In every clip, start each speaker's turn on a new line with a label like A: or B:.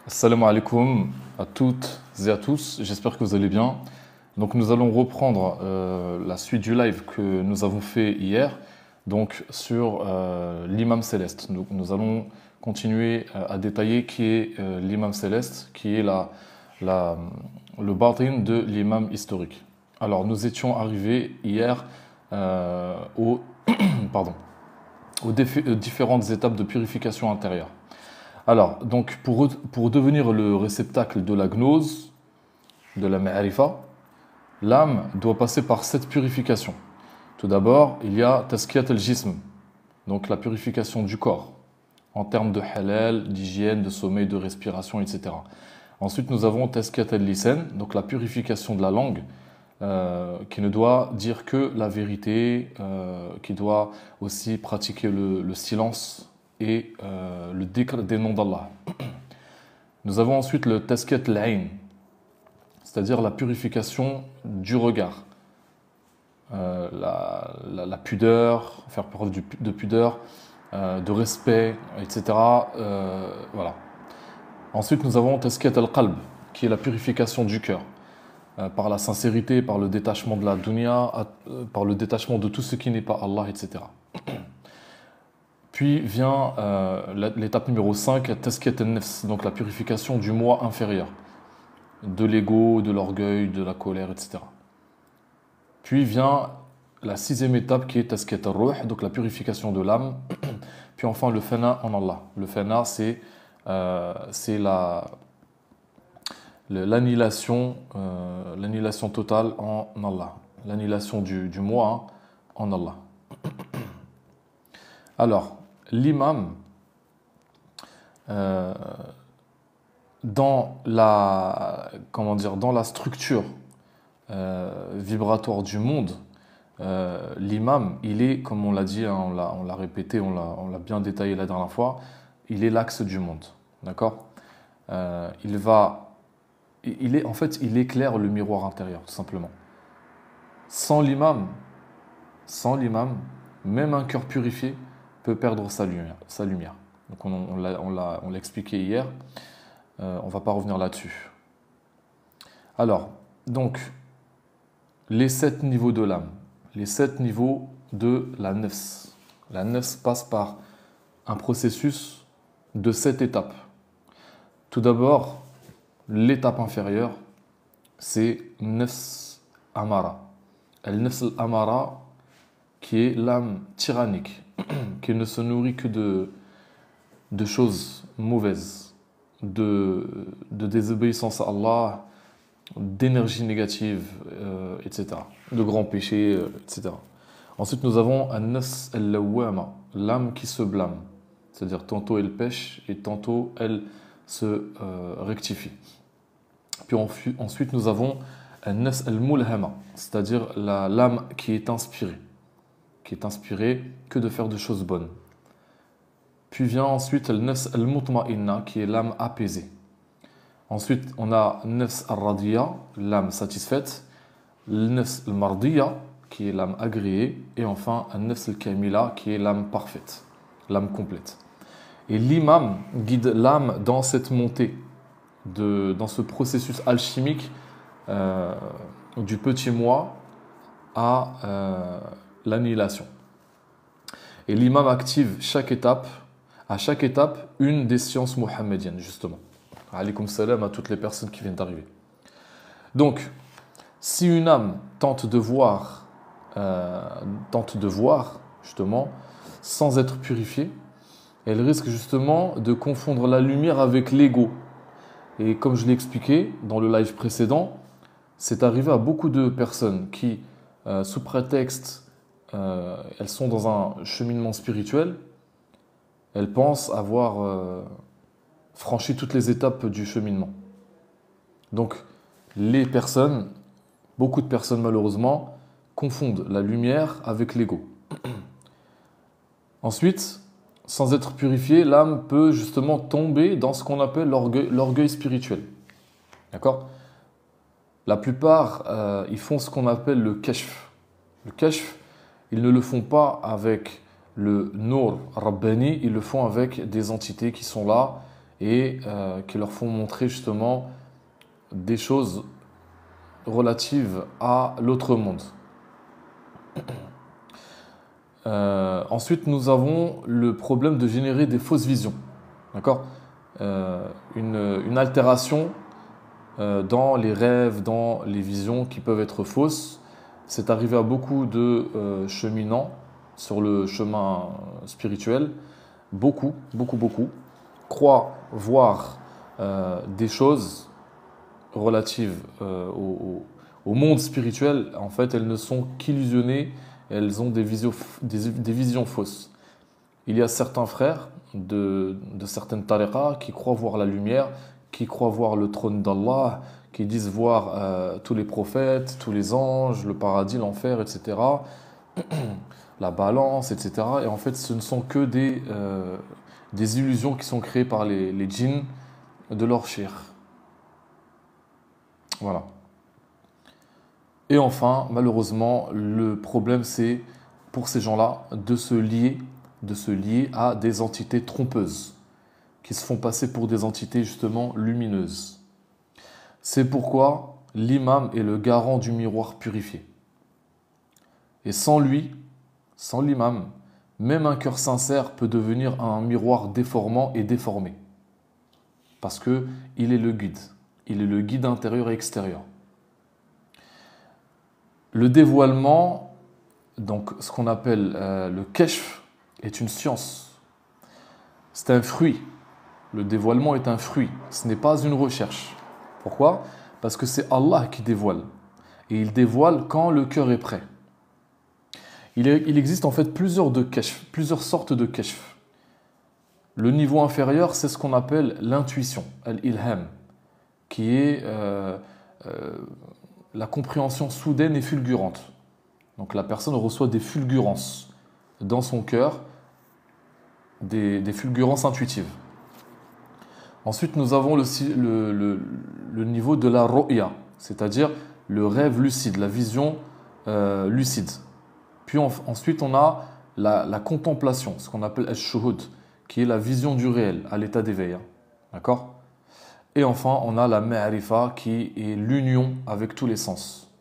A: Salam alaikum à toutes et à tous, j'espère que vous allez bien. Donc nous allons reprendre la suite du live que nous avons fait hier, donc sur l'imam céleste. Nous allons continuer à détailler qui est l'imam céleste, qui est la- le batin de l'imam historique. Alors nous étions arrivés hier aux, pardon, aux différentes étapes de purification intérieure. Alors, donc, pour devenir le réceptacle de la gnose, de la ma'arifa, l'âme doit passer par cette purification. Tout d'abord, il y a taskiyat al-jism, donc la purification du corps, en termes de halal, d'hygiène, de sommeil, de respiration, etc. Ensuite, nous avons taskiyat al-lisan, donc la purification de la langue, qui ne doit dire que la vérité, qui doit aussi pratiquer le silence et le dhikr des noms d'Allah. Nous avons ensuite le tasket l'ayn, c'est-à-dire la purification du regard, la pudeur, faire preuve de pudeur, de respect, etc. Voilà. Ensuite, nous avons tasket al-qalb, qui est la purification du cœur, par la sincérité, par le détachement de la dunya, par le détachement de tout ce qui n'est pas Allah, etc. Puis vient l'étape numéro 5, tasket al-nafs, donc la purification du moi inférieur, de l'ego, de l'orgueil, de la colère, etc. Puis vient la sixième étape qui est tasket al-ruh, donc la purification de l'âme. Puis enfin le fana en Allah. Le fana, c'est l'annihilation totale en Allah. L'annihilation du moi en Allah. Alors, l'imam, euh, dans la structure vibratoire du monde, l'imam, il est, comme on l'a dit, hein, on l'a répété, on l'a bien détaillé la dernière fois, il est l'axe du monde. D'accord. En fait, il éclaire le miroir intérieur, tout simplement. Sans l'imam, sans l'imam, même un cœur purifié peut perdre sa lumière. Sa lumière. Donc on l'a expliqué hier, on ne va pas revenir là-dessus. Alors, donc, les 7 niveaux de l'âme, les 7 niveaux de la nefs. La nefs passe par un processus de 7 étapes. Tout d'abord, l'étape inférieure, c'est nefs amara. El-nefs amara, qui est l'âme tyrannique, qui ne se nourrit que de choses mauvaises, de désobéissance à Allah, d'énergie négative, etc. De grands péchés, etc. Ensuite, nous avons an-nafs al-lawwama, l'âme qui se blâme. C'est-à-dire tantôt elle pêche et tantôt elle se rectifie. Puis ensuite, nous avons an-nafs al-mulhama, c'est-à-dire l'âme qui est inspirée que de faire de choses bonnes. Puis vient ensuite al-nafs al-mutma'inna, qui est l'âme apaisée. Ensuite, on a nafs al-radiya, l'âme satisfaite, nafs al-mardiya, qui est l'âme agréée, et enfin nafs al-kamila, qui est l'âme parfaite, l'âme complète. Et l'imam guide l'âme dans cette montée, dans ce processus alchimique du petit moi à l'annihilation. Et l'imam active à chaque étape, une des sciences mohammediennes, justement. Alaykoum salam à toutes les personnes qui viennent d'arriver. Donc, si une âme tente de voir, justement, sans être purifiée, elle risque justement de confondre la lumière avec l'ego. Et comme je l'ai expliqué dans le live précédent, c'est arrivé à beaucoup de personnes qui, sous prétexte, elles sont dans un cheminement spirituel, elles pensent avoir franchi toutes les étapes du cheminement. Donc, beaucoup de personnes malheureusement, confondent la lumière avec l'ego. Ensuite, sans être purifiée, l'âme peut justement tomber dans ce qu'on appelle l'orgueil spirituel. D'accord. La plupart, ils font ce qu'on appelle le kashf. Le kashf, ils ne le font pas avec le Nour Rabbani, ils le font avec des entités qui sont là et qui leur font montrer justement des choses relatives à l'autre monde. Ensuite, nous avons le problème de générer des fausses visions. D'accord? Une altération dans les rêves, dans les visions qui peuvent être fausses. C'est arrivé à beaucoup de cheminants sur le chemin spirituel. Beaucoup croient voir des choses relatives au monde spirituel. En fait, elles ne sont qu'illusionnées, elles ont des visions fausses. Il y a certains frères de certaines tariqas qui croient voir la lumière, qui croient voir le trône d'Allah, qui disent voir tous les prophètes, tous les anges, le paradis, l'enfer, etc., la balance, etc. Et en fait, ce ne sont que des illusions qui sont créées par les djinns de leur shir. Voilà. Et enfin, malheureusement, le problème, c'est pour ces gens-là de se lier à des entités trompeuses qui se font passer pour des entités justement lumineuses. C'est pourquoi l'imam est le garant du miroir purifié. Et sans lui, sans l'imam, même un cœur sincère peut devenir un miroir déformant et déformé. Parce qu'il est le guide. Il est le guide intérieur et extérieur. Le dévoilement, donc ce qu'on appelle le keshf, est une science. C'est un fruit. Le dévoilement est un fruit. Ce n'est pas une recherche. Pourquoi? Parce que c'est Allah qui dévoile. Et il dévoile quand le cœur est prêt. Il existe en fait plusieurs sortes de keshf. Le niveau inférieur, c'est ce qu'on appelle l'intuition, al-ilham, qui est la compréhension soudaine et fulgurante. Donc la personne reçoit des fulgurances dans son cœur, des fulgurances intuitives. Ensuite, nous avons le niveau de la ru'ya, c'est-à-dire le rêve lucide, la vision lucide. Puis ensuite, on a la contemplation, ce qu'on appelle al-shuhud, qui est la vision du réel, à l'état d'éveil. D'accord? Et enfin, on a la ma'rifa, qui est l'union avec tous les sens.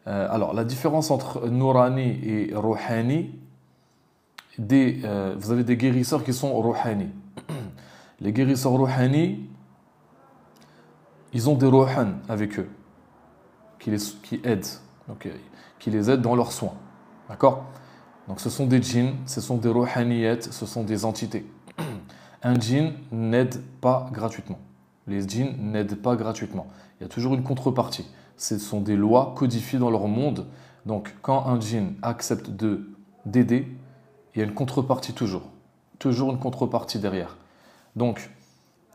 A: Alors, la différence entre Nourani et Rouhani, vous avez des guérisseurs qui sont Rouhani. Les guérisseurs Rouhani, ils ont des Rouhan avec eux, qui aident, donc, qui les aident dans leurs soins. D'accord? Donc, ce sont des djinns, ce sont des Rouhaniyat, ce sont des entités. Un djinn n'aide pas gratuitement. Les djinns n'aident pas gratuitement. Il y a toujours une contrepartie. Ce sont des lois codifiées dans leur monde. Donc, quand un djinn accepte d'aider, il y a une contrepartie toujours. Toujours une contrepartie derrière. Donc,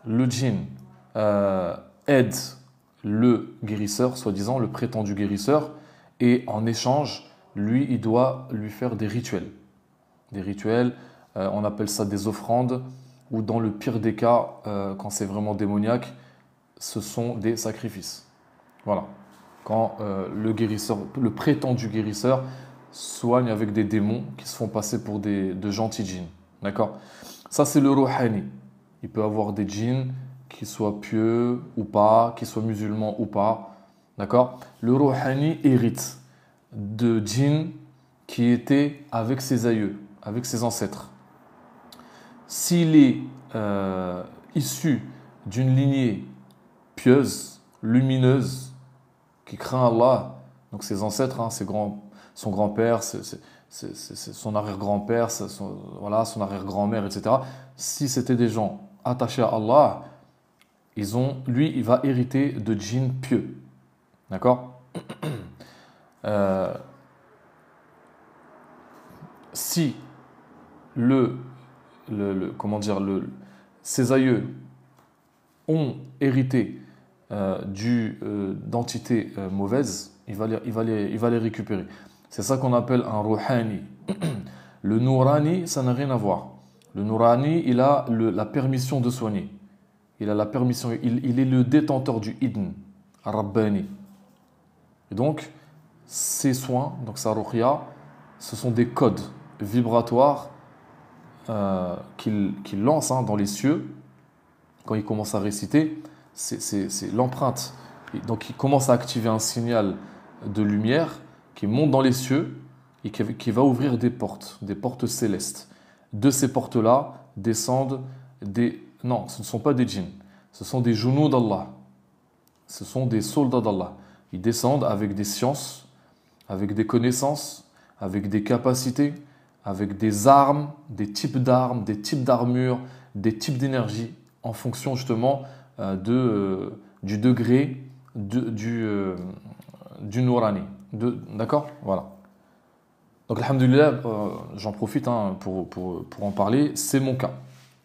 A: le djinn aide le guérisseur, soi-disant le prétendu guérisseur, et en échange, lui, il doit lui faire des rituels. Des rituels, on appelle ça des offrandes, ou dans le pire des cas, quand c'est vraiment démoniaque, ce sont des sacrifices. Voilà. Quand le prétendu guérisseur soigne avec des démons qui se font passer pour de gentils djinns. D'accord? Ça, c'est le rouhani. Il peut avoir des djinns qui soient pieux ou pas, qui soient musulmans ou pas. D'accord? Le rouhani hérite de djinns qui étaient avec ses aïeux, avec ses ancêtres. S'il est issu d'une lignée pieuse, lumineuse, qui craint Allah, donc ses ancêtres, hein, son grand-père, son arrière-grand-père, voilà, son arrière-grand-mère, etc. Si c'était des gens attachés à Allah, lui, il va hériter de djinns pieux. D'accord? Si ses aïeux ont hérité d'entités mauvaises, il va les récupérer. C'est ça qu'on appelle un rouhani. Le nourani, ça n'a rien à voir. Le nourani, il a la permission de soigner. Il a la permission, il est le détenteur du idn, rabbani. Et donc, ces soins, donc sa ruqya, ce sont des codes vibratoires qu'il lance dans les cieux quand il commence à réciter, c'est l'empreinte. Et donc il commence à activer un signal de lumière qui monte dans les cieux et qui va ouvrir des portes célestes. De ces portes-là descendent des... Non, ce ne sont pas des djinns, ce sont des jounoud d'Allah. Ce sont des soldats d'Allah. Ils descendent avec des sciences, avec des connaissances, avec des capacités, avec des armes, des types d'armures, des types d'énergie, en fonction justement du degré du Nourani. D'accord. Voilà. Donc, alhamdoulilah, j'en profite pour en parler. C'est mon cas.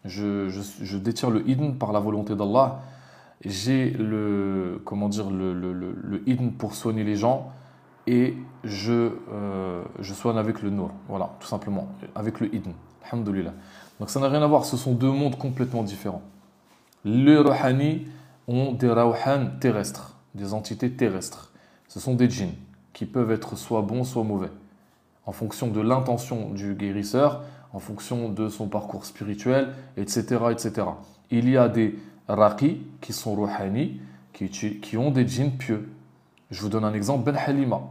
A: Je détiens le idn par la volonté d'Allah. J'ai le idn pour soigner les gens et je soigne avec le nour. Voilà, tout simplement, avec le idn. Alhamdoulilah. Donc ça n'a rien à voir, ce sont deux mondes complètement différents. Les rouhani ont des rawhan terrestres, des entités terrestres. Ce sont des djinns qui peuvent être soit bons, soit mauvais, en fonction de l'intention du guérisseur, en fonction de son parcours spirituel, etc. etc. Il y a des raqi qui sont rouhani, qui ont des djinns pieux. Je vous donne un exemple, Ben Halima.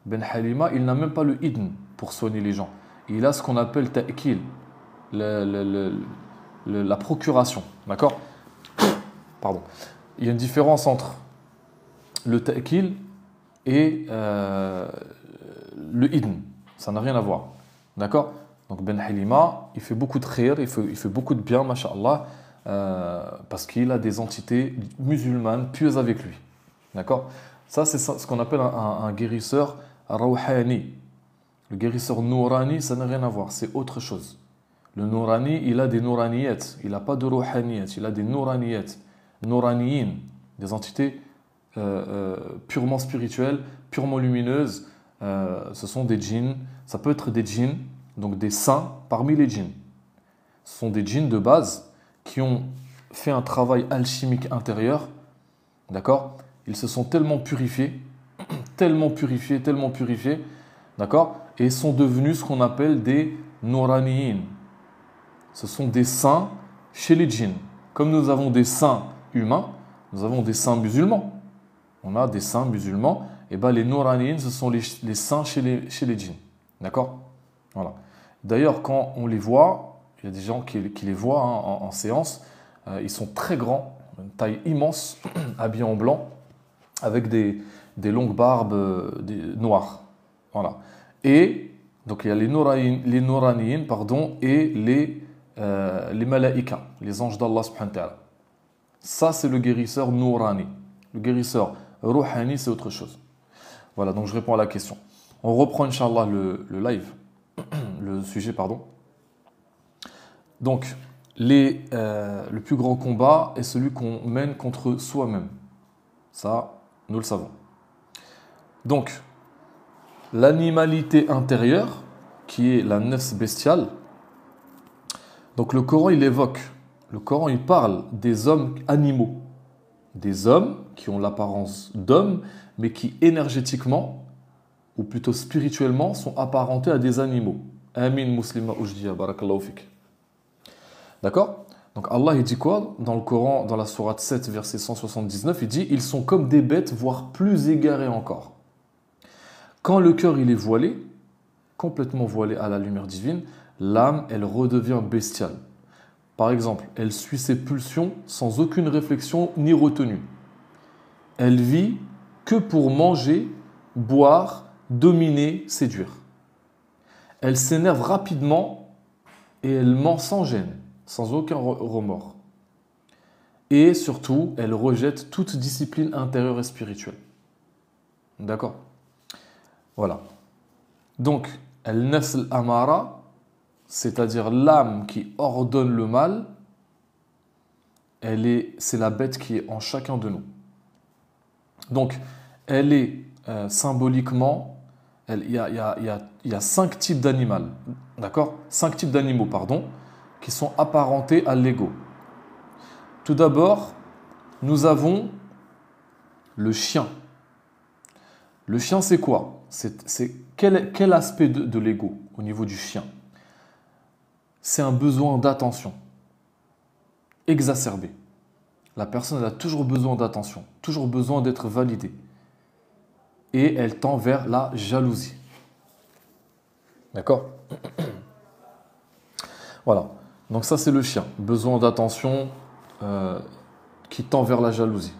A: Ben Halima, il n'a même pas le idn pour soigner les gens. Il a ce qu'on appelle ta'kil, la procuration. D'accord? Pardon. Il y a une différence entre le ta'kil et le idn. Ça n'a rien à voir. D'accord? Donc Ben Halima, il fait beaucoup de khayr, il fait beaucoup de bien, masha'Allah, parce qu'il a des entités musulmanes pieuses avec lui. D'accord? Ça, c'est ce qu'on appelle un guérisseur rawhani. Le guérisseur nourani, ça n'a rien à voir, c'est autre chose. Le nourani, il a des nouraniyat, il n'a pas de rouhaniyat, il a des nouraniyat, nouraniyin, des entités purement spirituelles, purement lumineuses. Ce sont des djinns, ça peut être des djinns, donc des saints parmi les djinns. Ce sont des djinns de base qui ont fait un travail alchimique intérieur, d'accord? Ils se sont tellement purifiés, d'accord? Et sont devenus ce qu'on appelle des nouraniyin. Ce sont des saints chez les djinns. Comme nous avons des saints humains, nous avons des saints musulmans. On a des saints musulmans, et bien les nouraniyin, ce sont les saints chez les djinns. D'accord? Voilà. D'ailleurs, quand on les voit, il y a des gens qui les voient en séance, ils sont très grands, une taille immense, habillés en blanc, avec des longues barbes noires. Voilà. Et donc il y a les nouraniyin, pardon, et les malaïka, les anges d'Allah subhanahu wa ta'ala. Ça, c'est le guérisseur nourani. Le guérisseur rouhani, c'est autre chose. Voilà, donc je réponds à la question. On reprend, Inch'Allah, le live, le sujet, pardon. Donc, le plus grand combat est celui qu'on mène contre soi-même. Ça, nous le savons. Donc, l'animalité intérieure, qui est la nefs bestiale, donc le Coran, il parle des hommes animaux. Des hommes qui ont l'apparence d'hommes, mais qui énergétiquement, ou plutôt spirituellement, sont apparentés à des animaux. Amin muslima ujdiya, barakallahu fik. D'accord? Donc Allah, il dit quoi dans le Coran, dans la sourate 7, verset 179, il dit « Ils sont comme des bêtes, voire plus égarés encore. » Quand le cœur, il est voilé, complètement voilé à la lumière divine, l'âme, elle redevient bestiale. Par exemple, elle suit ses pulsions sans aucune réflexion ni retenue. Elle vit que pour manger, boire, dominer, séduire. Elle s'énerve rapidement et elle ment sans gêne, sans aucun remords. Et surtout, elle rejette toute discipline intérieure et spirituelle. D'accord? Voilà. Donc, al-nafs al-amara, c'est-à-dire l'âme qui ordonne le mal, c'est la bête qui est en chacun de nous. Donc, elle est symboliquement, il y a 5 types d'animaux, d'accord? 5 types d'animaux, pardon, qui sont apparentés à l'ego. Tout d'abord, nous avons le chien. Le chien, c'est quoi? Quel aspect de l'ego au niveau du chien? C'est un besoin d'attention exacerbé. La personne elle a toujours besoin d'attention, toujours besoin d'être validée. Et elle tend vers la jalousie. D'accord? Voilà. Donc ça, c'est le chien. Besoin d'attention qui tend vers la jalousie.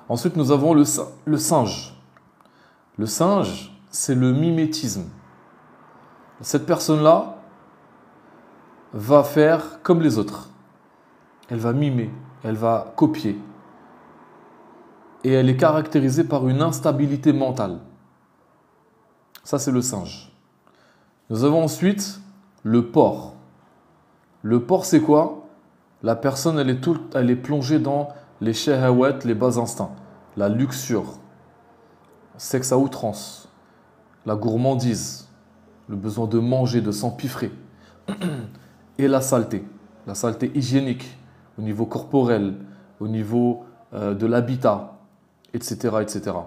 A: Ensuite, nous avons le singe. Le singe, c'est le mimétisme. Cette personne-là va faire comme les autres. Elle va mimer, elle va copier. Et elle est caractérisée par une instabilité mentale. Ça, c'est le singe. Nous avons ensuite le porc. Le porc, c'est quoi? La personne, elle est plongée dans les shahawat, les bas instincts, la luxure, sexe à outrance, la gourmandise, le besoin de manger, de s'empiffrer, et la saleté hygiénique, au niveau corporel, au niveau de l'habitat, etc., etc.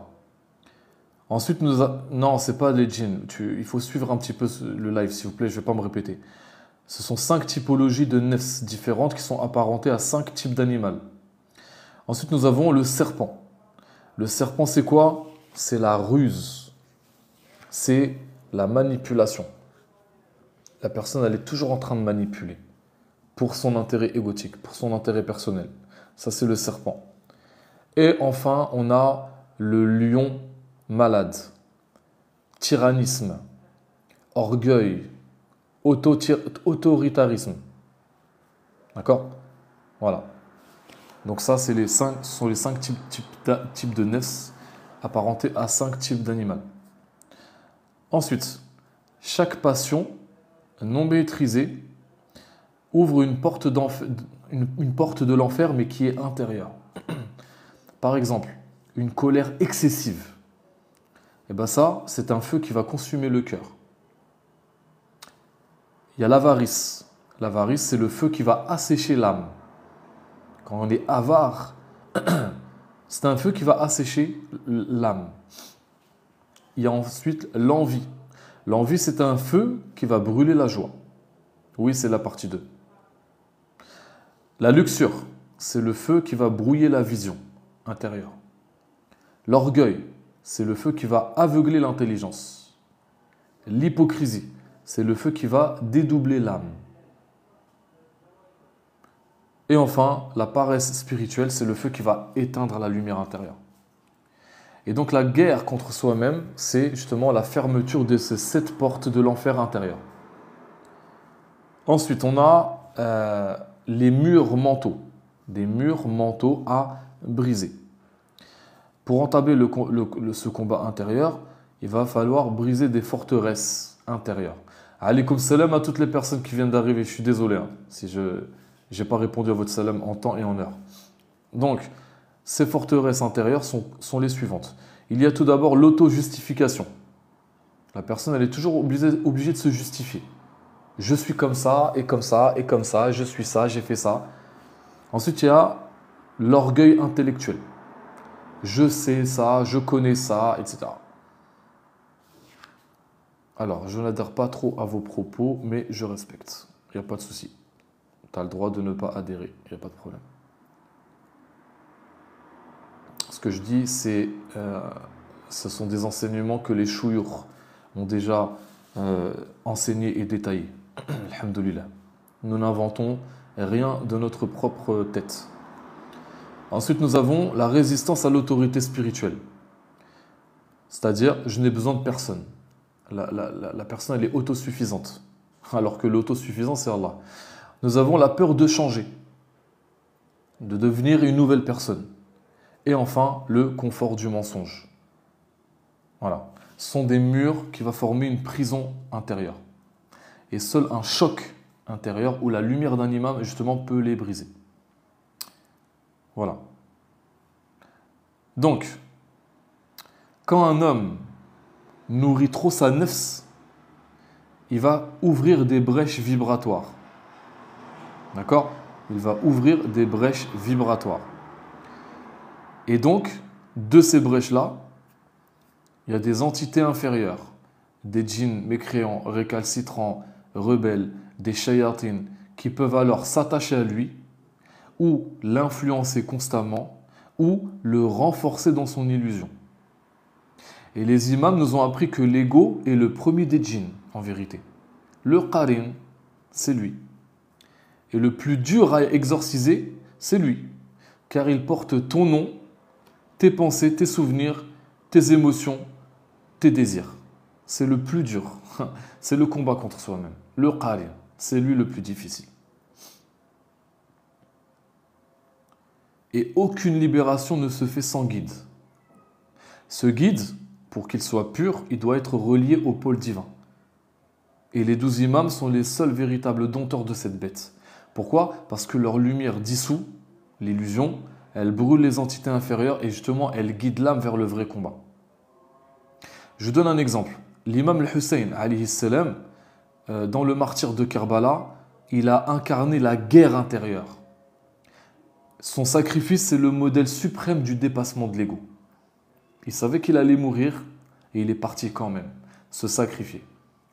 A: Ensuite, non, c'est pas les djinns. Il faut suivre un petit peu le live, s'il vous plaît, je ne vais pas me répéter. Ce sont 5 typologies de nefs différentes qui sont apparentées à 5 types d'animaux. Ensuite, nous avons le serpent. Le serpent, c'est quoi? C'est la ruse. C'est la manipulation. La personne, elle est toujours en train de manipuler pour son intérêt égotique, pour son intérêt personnel. Ça, c'est le serpent. Et enfin, on a le lion malade. Tyrannisme, orgueil, autoritarisme. D'accord? Voilà. Donc ça, ce sont les 5 types de nefs apparentés à 5 types d'animaux. Ensuite, chaque passion non maîtrisée ouvre une porte de l'enfer, mais qui est intérieure. Par exemple, une colère excessive. Et bien ça, c'est un feu qui va consumer le cœur. Il y a l'avarice. L'avarice, c'est le feu qui va assécher l'âme. Quand on est avare, c'est un feu qui va assécher l'âme. Il y a ensuite l'envie. L'envie, c'est un feu qui va brûler la joie. Oui, c'est la partie 2. La luxure, c'est le feu qui va brouiller la vision intérieure. L'orgueil, c'est le feu qui va aveugler l'intelligence. L'hypocrisie, c'est le feu qui va dédoubler l'âme. Et enfin, la paresse spirituelle, c'est le feu qui va éteindre la lumière intérieure. Et donc la guerre contre soi-même, c'est justement la fermeture de ces 7 portes de l'enfer intérieur. Ensuite, on a les murs mentaux. Des murs mentaux à briser. Pour entamer ce combat intérieur, il va falloir briser des forteresses intérieures. Alaykoum salam à toutes les personnes qui viennent d'arriver. Je suis désolé si je n'ai pas répondu à votre salam en temps et en heure. Donc, ces forteresses intérieures sont les suivantes. Il y a tout d'abord l'auto-justification. La personne, elle est toujours obligée de se justifier. Je suis comme ça, et comme ça, et comme ça, je suis ça, j'ai fait ça. Ensuite, il y a l'orgueil intellectuel. Je sais ça, je connais ça, etc. Alors, je n'adhère pas trop à vos propos, mais je respecte. Il n'y a pas de souci. Tu as le droit de ne pas adhérer, il n'y a pas de problème. Ce que je dis, ce sont des enseignements que les chouyours ont déjà enseignés et détaillés. Alhamdulillah. Nous n'inventons rien de notre propre tête. Ensuite, nous avons la résistance à l'autorité spirituelle. C'est-à-dire, je n'ai besoin de personne. La personne, elle est autosuffisante. Alors que l'autosuffisance, c'est Allah. Nous avons la peur de changer, de devenir une nouvelle personne. Et enfin, le confort du mensonge. Voilà. Ce sont des murs qui vont former une prison intérieure. Et seul un choc intérieur ou la lumière d'un imam, justement, peut les briser. Voilà. Donc, quand un homme nourrit trop sa nefs, il va ouvrir des brèches vibratoires. D'accord? Il va ouvrir des brèches vibratoires. Et donc, de ces brèches-là, il y a des entités inférieures, des djinns mécréants, récalcitrants, rebelles, des shayatines, qui peuvent alors s'attacher à lui, ou l'influencer constamment, ou le renforcer dans son illusion. Et les imams nous ont appris que l'ego est le premier des djinns, en vérité. Le qarin, c'est lui. Et le plus dur à exorciser, c'est lui. Car il porte ton nom, tes pensées, tes souvenirs, tes émotions, tes désirs. C'est le plus dur. C'est le combat contre soi-même. Le qarin, c'est lui le plus difficile. Et aucune libération ne se fait sans guide. Ce guide, pour qu'il soit pur, il doit être relié au pôle divin. Et les 12 imams sont les seuls véritables dompteurs de cette bête. Pourquoi? Parce que leur lumière dissout l'illusion, elle brûle les entités inférieures et justement elle guide l'âme vers le vrai combat. Je vous donne un exemple. L'imam al-Hussein, alayhi salam, dans le martyre de Karbala, il a incarné la guerre intérieure. Son sacrifice, c'est le modèle suprême du dépassement de l'ego. Il savait qu'il allait mourir et il est parti quand même, se sacrifier.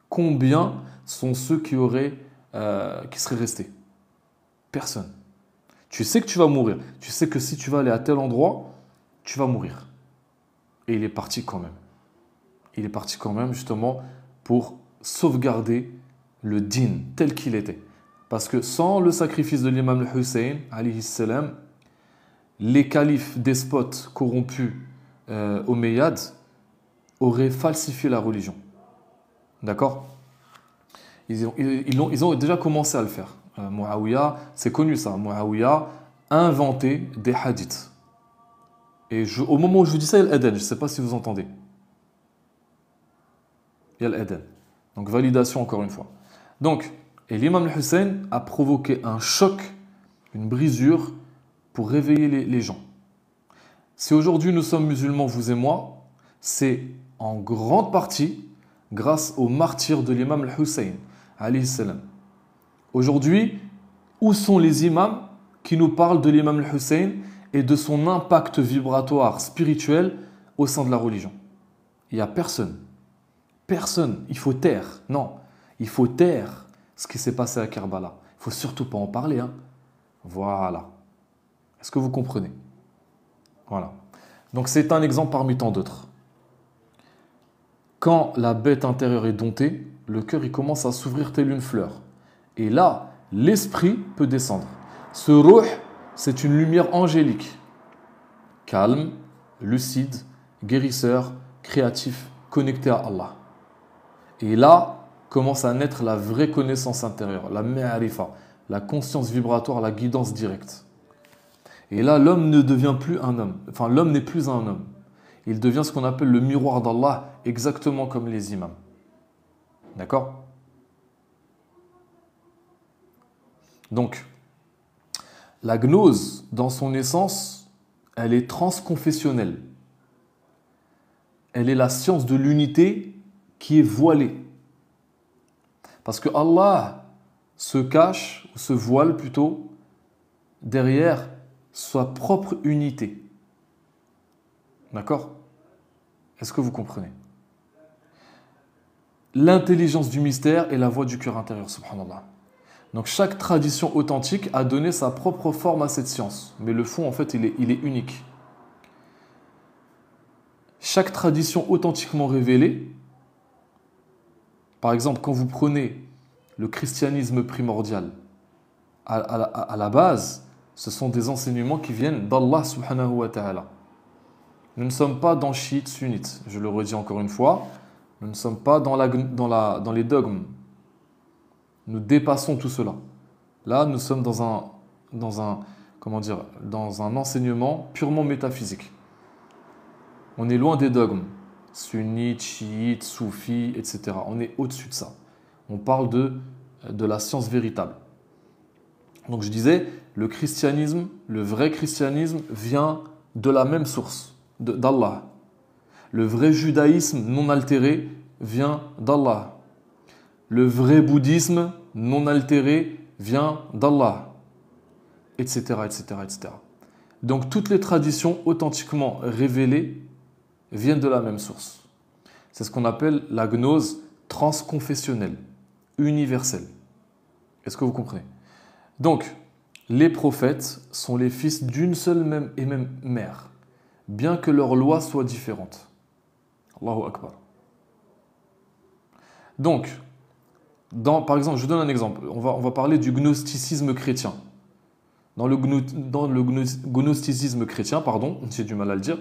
A: Combien sont ceux qui seraient restés? Personne. Tu sais que tu vas mourir. Tu sais que si tu vas aller à tel endroit, tu vas mourir. Et il est parti quand même. Il est parti quand même justement pour sauvegarder le din tel qu'il était. Parce que sans le sacrifice de l'imam al-Hussein, alayhi salam, les califes despotes corrompus omeyyades auraient falsifié la religion. D'accord? Ils ont déjà commencé à le faire. Muawiyah, c'est connu ça. Muawiyah a inventé des hadiths. Et au moment où je vous dis ça, il y a l'Eden. Je ne sais pas si vous entendez. Il y a l'Eden. Donc validation encore une fois. Donc, et l'imam al-Hussein a provoqué un choc, une brisure pour réveiller les gens. Si aujourd'hui nous sommes musulmans, vous et moi, c'est en grande partie grâce au martyr de l'imam al-Hussein, alayhi salam. Aujourd'hui, où sont les imams qui nous parlent de l'imam al-Hussein et de son impact vibratoire spirituel au sein de la religion? Il n'y a personne. Personne. Il faut taire. Non, il faut taire ce qui s'est passé à Karbala. Il ne faut surtout pas en parler. Hein. Voilà. Est-ce que vous comprenez? Voilà. Donc c'est un exemple parmi tant d'autres. Quand la bête intérieure est domptée, le cœur il commence à s'ouvrir tel une fleur. Et là, l'esprit peut descendre. Ce ruh, c'est une lumière angélique. Calme, lucide, guérisseur, créatif, connecté à Allah. Et là, commence à naître la vraie connaissance intérieure, la ma'arifa, la conscience vibratoire, la guidance directe. Et là, l'homme ne devient plus un homme. Enfin, l'homme n'est plus un homme. Il devient ce qu'on appelle le miroir d'Allah, exactement comme les imams. D'accord? Donc, la gnose, dans son essence, elle est transconfessionnelle. Elle est la science de l'unité qui est voilée. Parce que Allah se cache, ou se voile plutôt, derrière sa propre unité. D'accord? Est-ce que vous comprenez? L'intelligence du mystère est la voix du cœur intérieur, subhanallah. Donc chaque tradition authentique a donné sa propre forme à cette science. Mais le fond, en fait, il est unique. Chaque tradition authentiquement révélée, par exemple, quand vous prenez le christianisme primordial, à la base, ce sont des enseignements qui viennent d'Allah subhanahu wa ta'ala. Nous ne sommes pas dans chiites, sunnites. Je le redis encore une fois. Nous ne sommes pas dans les dogmes. Nous dépassons tout cela. Là, nous sommes dans un enseignement purement métaphysique. On est loin des dogmes. Sunnites, chiites, soufis, etc. On est au-dessus de ça. On parle de la science véritable. Donc je disais, le christianisme, le vrai christianisme vient de la même source, d'Allah. Le vrai judaïsme non altéré vient d'Allah. Le vrai bouddhisme non altéré vient d'Allah, etc., etc., etc. Donc toutes les traditions authentiquement révélées viennent de la même source. C'est ce qu'on appelle la gnose transconfessionnelle, universelle. Est-ce que vous comprenez? Donc, les prophètes sont les fils d'une seule et même mère, bien que leurs lois soient différentes. Allahu Akbar. Donc, par exemple, je vous donne un exemple. On va parler du gnosticisme chrétien. Dans le gnosticisme chrétien, pardon, j'ai du mal à le dire,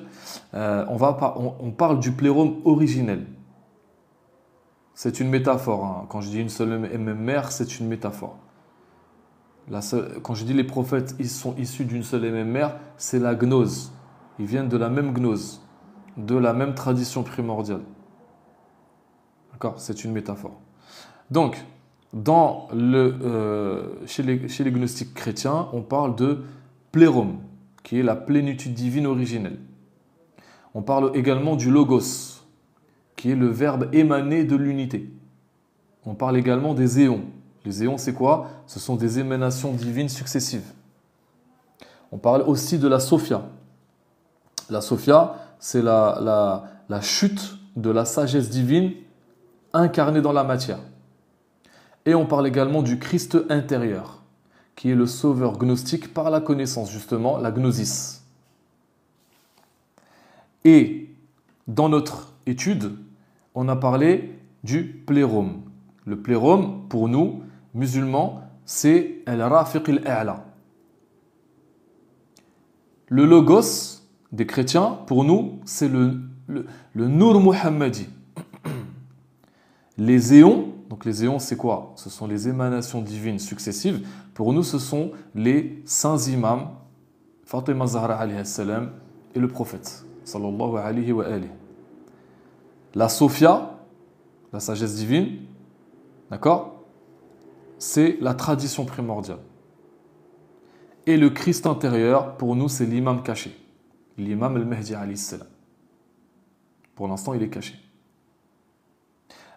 A: on parle du plérum originel. C'est une métaphore, hein. Quand je dis une seule et même mère, c'est une métaphore. Quand je dis les prophètes, ils sont issus d'une seule et même mère, c'est la gnose. Ils viennent de la même gnose, de la même tradition primordiale. D'accord? C'est une métaphore. Donc, chez les gnostiques chrétiens, on parle de plérum, qui est la plénitude divine originelle. On parle également du logos, qui est le verbe émané de l'unité. On parle également des éons. Les éons, c'est quoi? Ce sont des émanations divines successives. On parle aussi de la Sophia. La Sophia, c'est la chute de la sagesse divine incarnée dans la matière. Et on parle également du Christ intérieur, qui est le sauveur gnostique par la connaissance, justement, la gnosis. Et dans notre étude, on a parlé du plérum. Le plérum, pour nous, musulmans, c'est al-rafiq al-a'la. Le logos des chrétiens, pour nous, c'est le Nour Muhammadi. Les éons, donc les éons, c'est quoi? Ce sont les émanations divines successives. Pour nous, ce sont les saints imams, Fatima Zahra alayhi salam et le prophète, sallallahu alayhi wa alihi. La Sophia, la sagesse divine, d'accord? C'est la tradition primordiale. Et le Christ intérieur, pour nous, c'est l'imam caché. L'imam al-Mahdi alayhi salam. Pour l'instant, il est caché.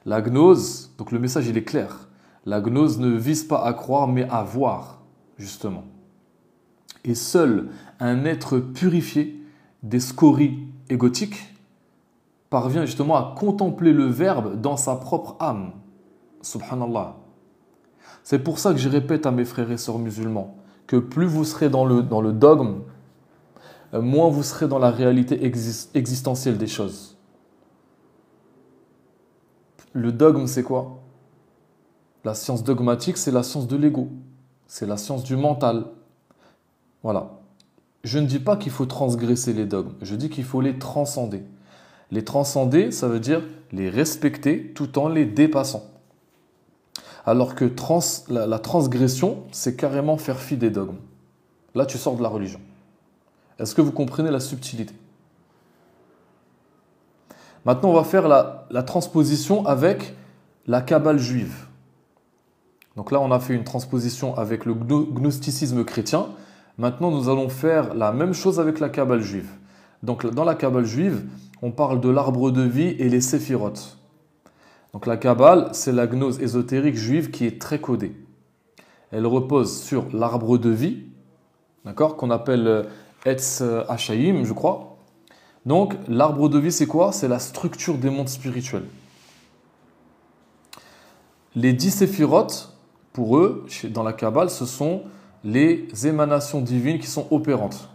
A: La gnose, donc le message il est clair. La gnose ne vise pas à croire mais à voir, justement. Et seul un être purifié des scories égotiques parvient justement à contempler le Verbe dans sa propre âme. Subhanallah. C'est pour ça que je répète à mes frères et sœurs musulmans que plus vous serez dans le dogme, moins vous serez dans la réalité existentielle des choses. Le dogme, c'est quoi? La science dogmatique, c'est la science de l'ego. C'est la science du mental. Voilà. Je ne dis pas qu'il faut transgresser les dogmes. Je dis qu'il faut les transcender. Les transcender, ça veut dire les respecter tout en les dépassant. Alors que la transgression, c'est carrément faire fi des dogmes. Là, tu sors de la religion. Est-ce que vous comprenez la subtilité? Maintenant, on va faire la transposition avec la Kabbale juive. Donc là, on a fait une transposition avec le gnosticisme chrétien. Maintenant, nous allons faire la même chose avec la Kabbale juive. Donc dans la Kabbale juive, on parle de l'arbre de vie et les séphirotes. Donc la Kabbale, c'est la gnose ésotérique juive qui est très codée. Elle repose sur l'arbre de vie, d'accord, qu'on appelle Etz Hachaïm, je crois. Donc, l'arbre de vie, c'est quoi? C'est la structure des mondes spirituels. Les 10 séphirotes, pour eux, dans la Kabbale, ce sont les émanations divines qui sont opérantes.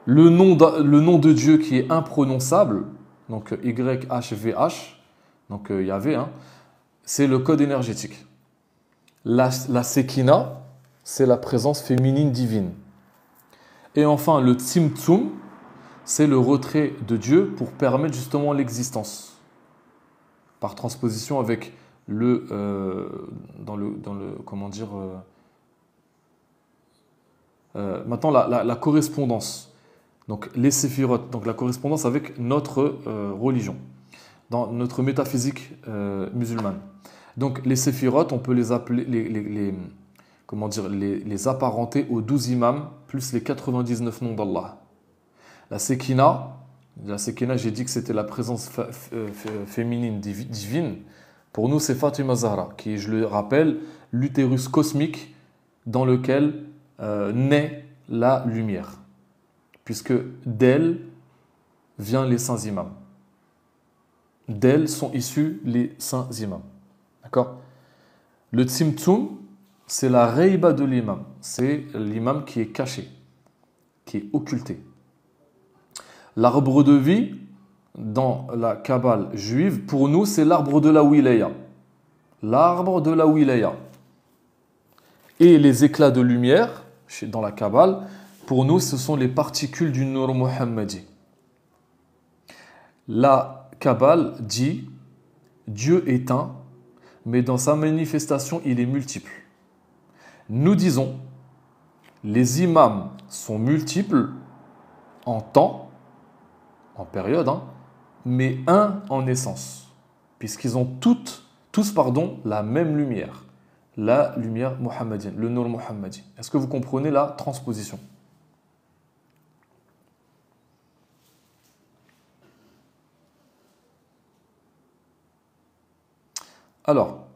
A: Le nom de Dieu qui est imprononçable, donc YHVH, donc Yahvé, hein, c'est le code énergétique. La Sekina, c'est la présence féminine divine. Et enfin, le Tzimtzum, c'est le retrait de Dieu pour permettre justement l'existence. Par transposition avec maintenant la correspondance. Donc les séphirotes, donc la correspondance avec notre religion, dans notre métaphysique musulmane. Donc les séphirotes, on peut les appeler, les apparenter aux 12 imams plus les 99 noms d'Allah. La Sekina, j'ai dit que c'était la présence féminine divine. Pour nous, c'est Fatima Zahra, qui est, je le rappelle, l'utérus cosmique dans lequel naît la lumière. Puisque d'elle viennent les saints imams. D'elle sont issus les saints imams. D'accord? Le Tzimtzum, c'est la rayba de l'imam. C'est l'imam qui est caché, qui est occulté. L'arbre de vie, dans la Kabbale juive, pour nous, c'est l'arbre de la wilaya. L'arbre de la wilaya. Et les éclats de lumière, dans la Kabbale, pour nous, ce sont les particules du Nur Muhammadi. La Kabbale dit Dieu est un, mais dans sa manifestation, il est multiple. Nous disons, les imams sont multiples en temps, en période, mais un en essence, puisqu'ils ont tous, la même lumière, la lumière muhammadienne, le Nur Muhammadi. Est-ce que vous comprenez la transposition? Alors,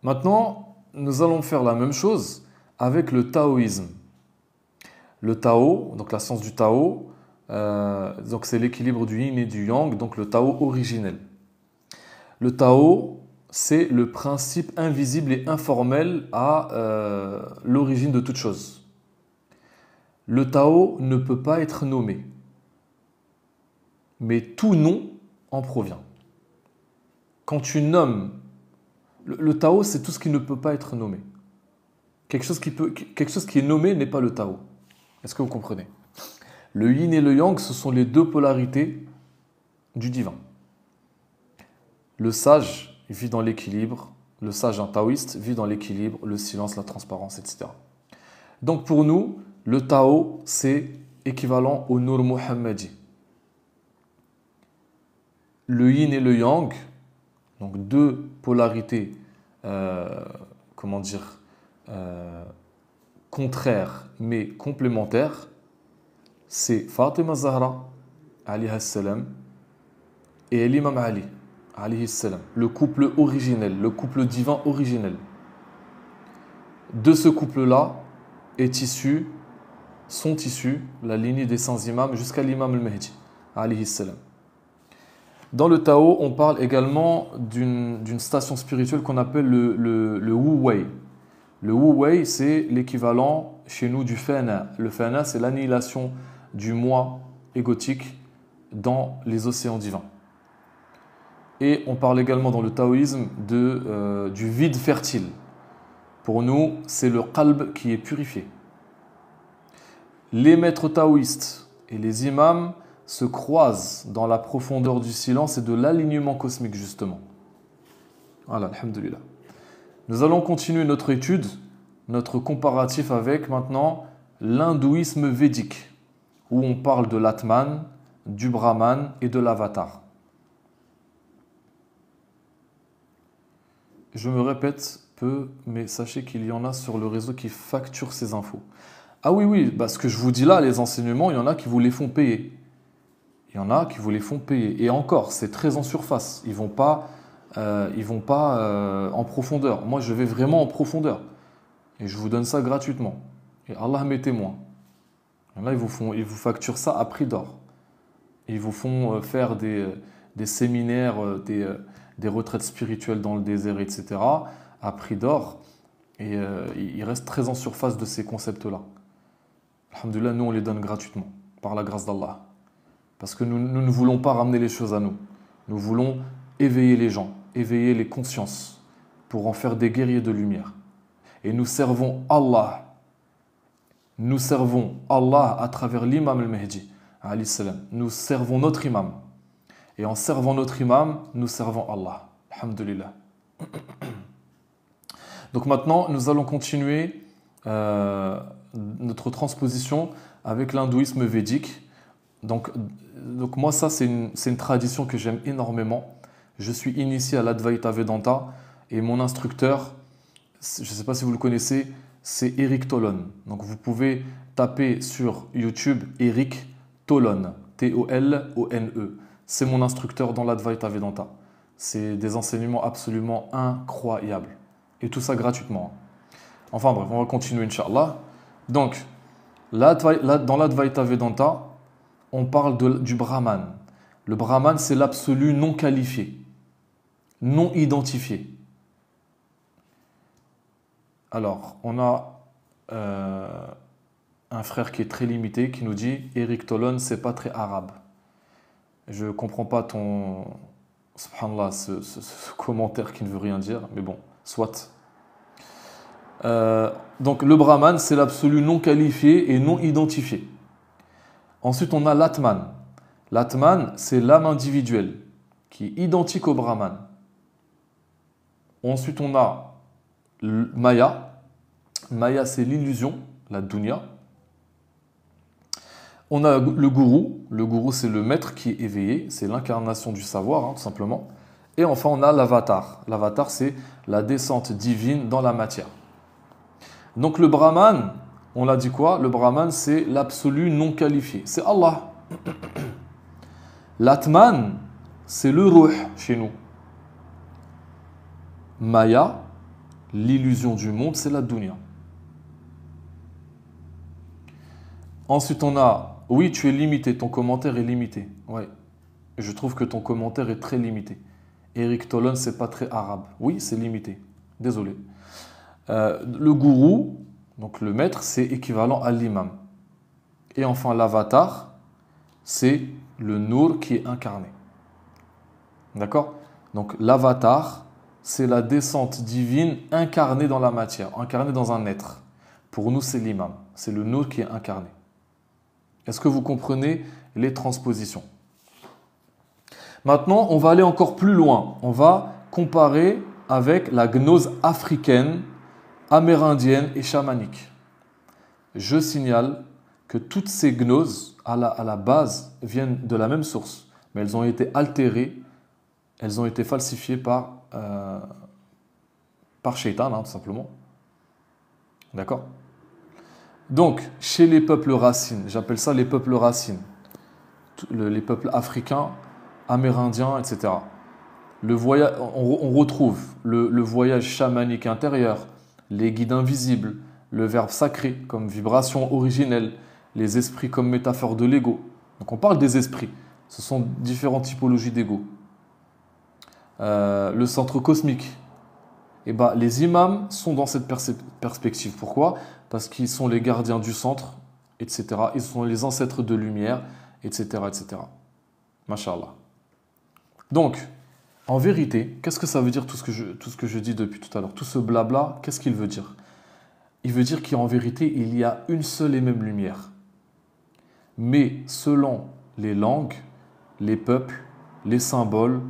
A: maintenant, nous allons faire la même chose avec le taoïsme. Le Tao, donc la science du Tao, donc c'est l'équilibre du yin et du yang, donc le Tao originel. Le Tao, c'est le principe invisible et informel à l'origine de toute chose. Le Tao ne peut pas être nommé, mais tout nom en provient. Quand tu nommes, le Tao, c'est tout ce qui ne peut pas être nommé. Quelque chose qui est nommé n'est pas le Tao. Est-ce que vous comprenez? Le yin et le yang, ce sont les deux polarités du divin. Le sage vit dans l'équilibre, le sage, un taoïste, vit dans l'équilibre, le silence, la transparence, etc. Donc pour nous, le Tao, c'est équivalent au Nur Muhammadi. Le yin et le yang, donc deux polarités, contraires mais complémentaires, c'est Fatima Zahra, alayha salam, et l'imam Ali, alayhi salam, le couple originel, le couple divin originel. De ce couple-là sont issus la lignée des saints imams jusqu'à l'imam al-Mahdi, alayhi salam. Dans le Tao, on parle également d'une station spirituelle qu'on appelle le Wu Wei. Le Wu Wei, c'est l'équivalent chez nous du Fana. Le Fana, c'est l'annihilation du moi égotique dans les océans divins. Et on parle également dans le taoïsme du vide fertile. Pour nous, c'est le qalb qui est purifié. Les maîtres taoïstes et les imams se croisent dans la profondeur du silence et de l'alignement cosmique, justement. Voilà, alhamdoulilah. Nous allons continuer notre étude, notre comparatif avec maintenant l'hindouisme védique, où on parle de l'Atman, du Brahman et de l'Avatar. Je me répète peu, mais sachez qu'il y en a sur le réseau qui facturent ces infos. Ah oui, ce que je vous dis là, les enseignements, il y en a qui vous les font payer. Il y en a qui vous les font payer. Et encore, c'est très en surface. Ils vont pas en profondeur. Moi, je vais vraiment en profondeur. Et je vous donne ça gratuitement. Et Allah m'est témoin. Et là, ils vous facturent ça à prix d'or. Ils vous font faire des séminaires, des retraites spirituelles dans le désert, etc. à prix d'or. Et ils restent très en surface de ces concepts-là. Alhamdulillah, nous, on les donne gratuitement, par la grâce d'Allah. Parce que nous ne voulons pas ramener les choses à nous. Nous voulons éveiller les gens, éveiller les consciences pour en faire des guerriers de lumière. Et nous servons Allah. Nous servons Allah à travers l'imam al-Mahdi, alayhi salam. Nous servons notre imam. Et en servant notre imam, nous servons Allah. Alhamdulillah. Donc maintenant, nous allons continuer notre transposition avec l'hindouisme védique. Donc moi, ça, c'est une tradition que j'aime énormément. Je suis initié à l'Advaita Vedanta et mon instructeur, je ne sais pas si vous le connaissez, c'est Eric Tolon. Donc vous pouvez taper sur YouTube Eric Tolon, T-O-L-O-N-E. C'est mon instructeur dans l'Advaita Vedanta. C'est des enseignements absolument incroyables. Et tout ça gratuitement. Enfin bref, on va continuer, Inch'Allah. Donc, dans l'Advaita Vedanta, on parle du Brahman. Le Brahman, c'est l'absolu non qualifié, non identifié. Alors, on a un frère qui est très limité, qui nous dit Eric Tolon, c'est pas très arabe. Je comprends pas ton, subhanallah, ce commentaire qui ne veut rien dire, mais bon, soit. Donc le Brahman, c'est l'absolu non qualifié et non identifié. Ensuite, on a l'Atman. L'Atman, c'est l'âme individuelle, qui est identique au Brahman. Ensuite, on a Maya. Maya, c'est l'illusion, la dunya. On a le gourou. Le gourou, c'est le maître qui est éveillé. C'est l'incarnation du savoir, hein, tout simplement. Et enfin, on a l'avatar. L'avatar, c'est la descente divine dans la matière. Donc le Brahman, on l'a dit quoi? Le Brahman, c'est l'absolu non qualifié. C'est Allah. L'Atman, c'est le Ruh chez nous. Maya, l'illusion du monde, c'est la dunya. Ensuite, on a, oui, tu es limité, ton commentaire est limité. Ouais, je trouve que ton commentaire est très limité. Eric Tolon, c'est pas très arabe. Oui, c'est limité. Désolé. Le gourou, donc le maître, c'est équivalent à l'imam. Et enfin, l'avatar, c'est le Nour qui est incarné. D'accord? Donc l'avatar, c'est la descente divine incarnée dans la matière, incarnée dans un être. Pour nous, c'est l'imam. C'est le Nour qui est incarné. Est-ce que vous comprenez les transpositions? Maintenant, on va aller encore plus loin. On va comparer avec la gnose africaine, amérindienne et chamanique. Je signale que toutes ces gnoses, à la base, viennent de la même source, mais elles ont été altérées, elles ont été falsifiées par Shaitan, hein, tout simplement. D'accord? Donc, chez les peuples racines, j'appelle ça les peuples racines, les peuples africains, amérindiens, etc. On retrouve le voyage chamanique intérieur, les guides invisibles, le verbe sacré comme vibration originelle, les esprits comme métaphore de l'ego. Donc on parle des esprits, ce sont différentes typologies d'ego. Le centre cosmique. Et ben, les imams sont dans cette perspective. Pourquoi? Parce qu'ils sont les gardiens du centre, etc. Ils sont les ancêtres de lumière, etc. etc. Masha'Allah. Donc, en vérité, qu'est-ce que ça veut dire tout ce que je dis depuis tout à l'heure? Tout ce blabla, qu'est-ce qu'il veut dire? Il veut dire qu'en vérité, il y a une seule et même lumière. Mais selon les langues, les peuples, les symboles,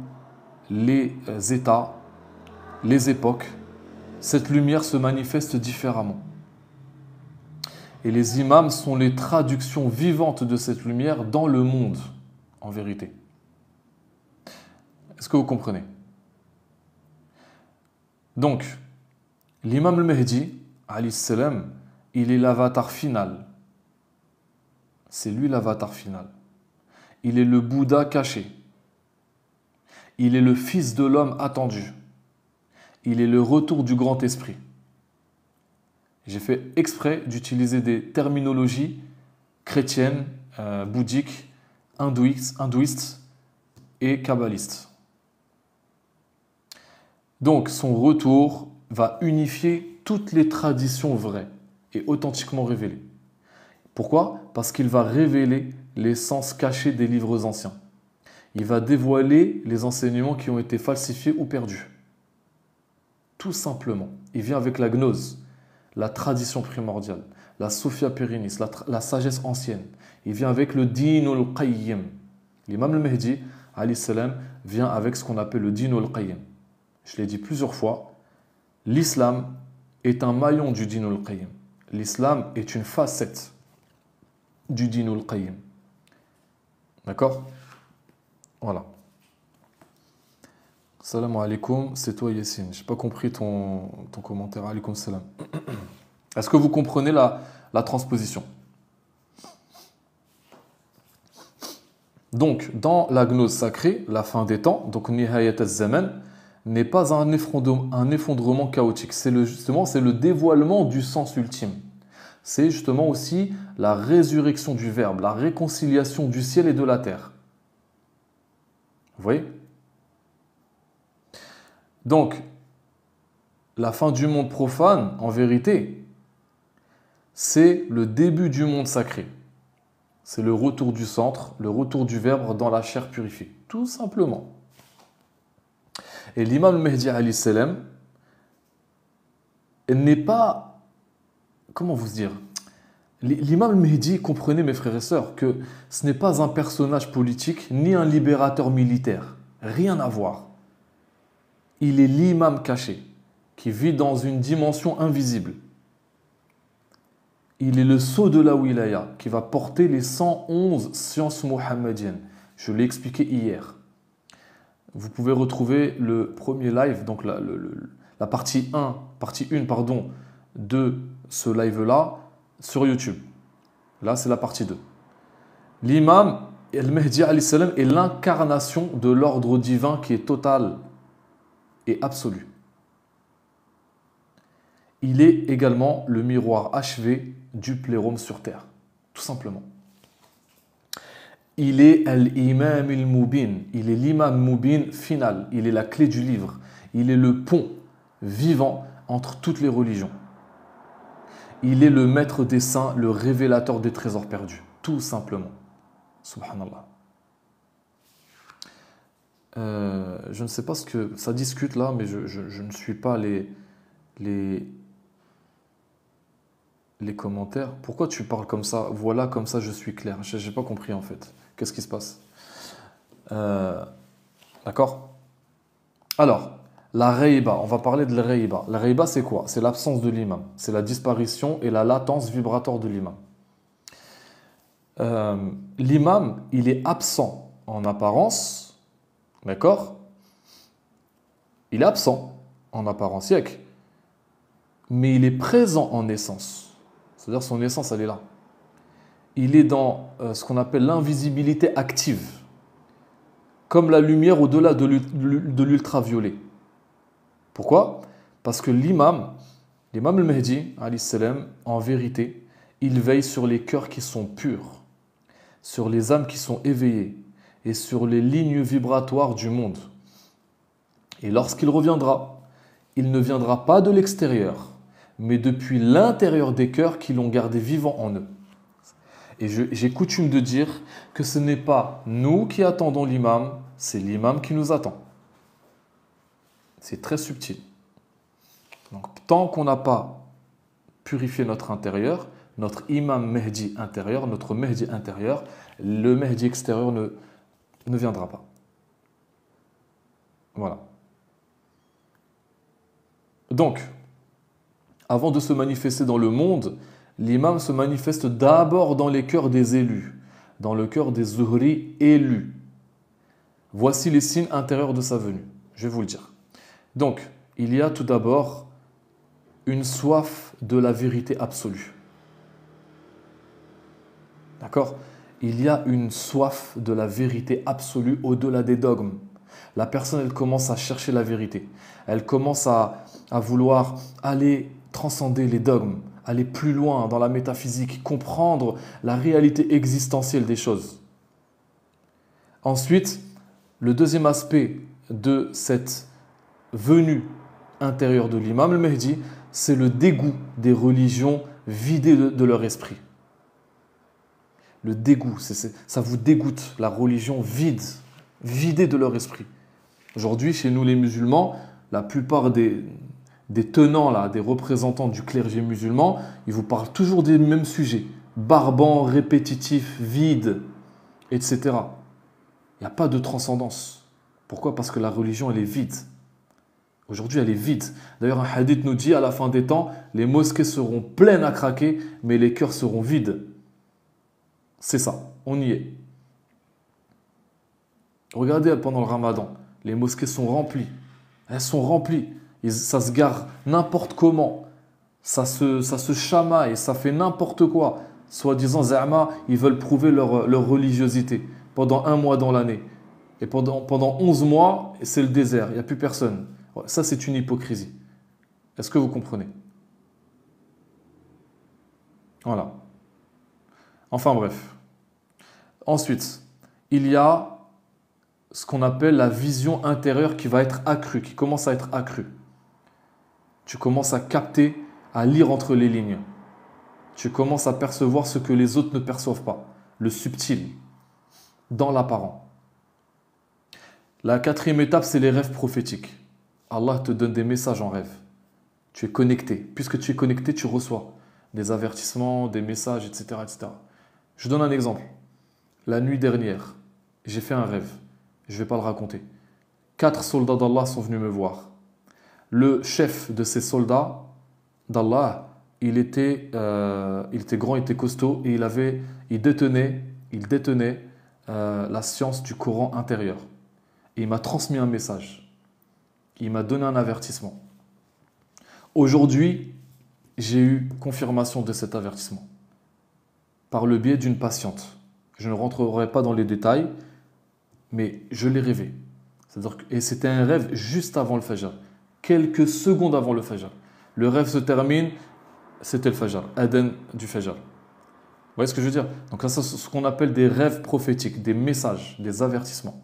A: les états, les époques, cette lumière se manifeste différemment. Et les imams sont les traductions vivantes de cette lumière dans le monde, en vérité. Est-ce que vous comprenez? Donc, l'imam al-Mahdi, alayhi salam, il est l'avatar final. C'est lui l'avatar final. Il est le Bouddha caché. Il est le fils de l'homme attendu. Il est le retour du grand esprit. J'ai fait exprès d'utiliser des terminologies chrétiennes, bouddhiques, hindouistes et kabbalistes. Donc son retour va unifier toutes les traditions vraies et authentiquement révélées. Pourquoi? Parce qu'il va révéler l'essence cachée des livres anciens. Il va dévoiler les enseignements qui ont été falsifiés ou perdus. Tout simplement. Il vient avec la gnose, la tradition primordiale, la Sophia Pérennis, la sagesse ancienne. Il vient avec le Din al-Qayyim. L'imam al-Mahdi, alayhi salam, vient avec ce qu'on appelle le Din al-Qayyim. Je l'ai dit plusieurs fois, l'islam est un maillon du Din al-Qayyim. L'islam est une facette du Din al-Qayyim. D'accord? Voilà. Salam alaikum, c'est toi Yassine. Je n'ai pas compris ton commentaire. Alaikum salam. Est-ce que vous comprenez la transposition? Donc, dans la gnose sacrée, la fin des temps, donc Nihayat az-Zaman, n'est pas un effondrement chaotique. C'est le dévoilement du sens ultime. C'est justement aussi la résurrection du Verbe, la réconciliation du ciel et de la terre. Vous voyez? Donc, la fin du monde profane, en vérité, c'est le début du monde sacré. C'est le retour du centre, le retour du Verbe dans la chair purifiée. Tout simplement. Et l'imam Mehdi alayhi salam, il n'est pas... Comment vous dire? L'imam Mehdi, comprenez mes frères et sœurs, que ce n'est pas un personnage politique ni un libérateur militaire. Rien à voir. Il est l'imam caché, qui vit dans une dimension invisible. Il est le sceau de la wilaya, qui va porter les 111 sciences mohammediennes. Je l'ai expliqué hier. Vous pouvez retrouver le premier live, donc la partie 1, de ce live-là sur YouTube. Là, c'est la partie 2. L'imam al-Mahdi alayhi salam est l'incarnation de l'ordre divin qui est total et absolu. Il est également le miroir achevé du plérome sur terre, tout simplement. Il est l'imam al-Mubin, il est l'imam Mubin final, il est la clé du livre, il est le pont vivant entre toutes les religions. Il est le maître des saints, le révélateur des trésors perdus, tout simplement. Subhanallah. Je ne sais pas ce que ça discute là, mais je ne suis pas les commentaires. Pourquoi tu parles comme ça? Voilà, comme ça je suis clair. Je n'ai pas compris en fait. Qu'est-ce qui se passe? D'accord? Alors, la reiba, on va parler de la reiba. La reiba, c'est quoi? C'est l'absence de l'imam. C'est la disparition et la latence vibratoire de l'imam. L'imam, il est absent en apparence, d'accord? Il est absent en apparence, yek, mais il est présent en essence. C'est-à-dire son essence, elle est là. Il est dans ce qu'on appelle l'invisibilité active, comme la lumière au-delà de l'ultraviolet. Pourquoi? Parce que l'imam al-Mahdi, alayhi salam, en vérité, il veille sur les cœurs qui sont purs, sur les âmes qui sont éveillées et sur les lignes vibratoires du monde. Et lorsqu'il reviendra, il ne viendra pas de l'extérieur, mais depuis l'intérieur des cœurs qui l'ont gardé vivant en eux. Et j'ai coutume de dire que ce n'est pas nous qui attendons l'imam, c'est l'imam qui nous attend. C'est très subtil. Donc, tant qu'on n'a pas purifié notre intérieur, notre imam Mehdi intérieur, notre Mehdi intérieur, le Mehdi extérieur ne viendra pas. Voilà. Donc, avant de se manifester dans le monde, l'imam se manifeste d'abord dans les cœurs des élus, dans le cœur des zuhri élus. Voici les signes intérieurs de sa venue. Je vais vous le dire. Donc, il y a tout d'abord une soif de la vérité absolue. D'accord? Il y a une soif de la vérité absolue au-delà des dogmes. La personne, elle commence à chercher la vérité. Elle commence à vouloir aller transcender les dogmes, aller plus loin dans la métaphysique, comprendre la réalité existentielle des choses. Ensuite, le deuxième aspect de cette venue intérieure de l'imam al-Mahdi, c'est le dégoût des religions vidées de leur esprit. Le dégoût, ça vous dégoûte, la religion vidée de leur esprit. Aujourd'hui, chez nous les musulmans, la plupart des tenants, là, des représentants du clergé musulman, ils vous parlent toujours des mêmes sujets. Barbants, répétitifs, vides, etc. Il n'y a pas de transcendance. Pourquoi? Parce que la religion, elle est vide. Aujourd'hui, elle est vide. D'ailleurs, un hadith nous dit, à la fin des temps, les mosquées seront pleines à craquer, mais les cœurs seront vides. C'est ça, on y est. Regardez pendant le ramadan, les mosquées sont remplies. Elles sont remplies. Ça se gare n'importe comment. Ça se chamaille, ça fait n'importe quoi. Soi-disant, Zama, ils veulent prouver leur religiosité pendant un mois dans l'année. Et pendant 11 mois, c'est le désert, il n'y a plus personne. Ça, c'est une hypocrisie. Est-ce que vous comprenez? Voilà. Enfin bref. Ensuite, il y a ce qu'on appelle la vision intérieure qui va être accrue, qui commence à être accrue. Tu commences à capter, à lire entre les lignes. Tu commences à percevoir ce que les autres ne perçoivent pas, le subtil, dans l'apparent. La quatrième étape, c'est les rêves prophétiques. Allah te donne des messages en rêve. Tu es connecté. Puisque tu es connecté, tu reçois des avertissements, des messages, etc., etc. Je donne un exemple. La nuit dernière, j'ai fait un rêve. Je ne vais pas le raconter. 4 soldats d'Allah sont venus me voir. Le chef de ces soldats d'Allah, il était grand, il était costaud et il détenait la science du Coran intérieur. Et il m'a transmis un message. Il m'a donné un avertissement. Aujourd'hui, j'ai eu confirmation de cet avertissement par le biais d'une patiente. Je ne rentrerai pas dans les détails, mais je l'ai rêvé. Et c'était un rêve juste avant le Fajr, quelques secondes avant le Fajr. Le rêve se termine, c'était le Fajr, Adhan du Fajr. Vous voyez ce que je veux dire? Donc là, c'est ce qu'on appelle des rêves prophétiques, des messages, des avertissements.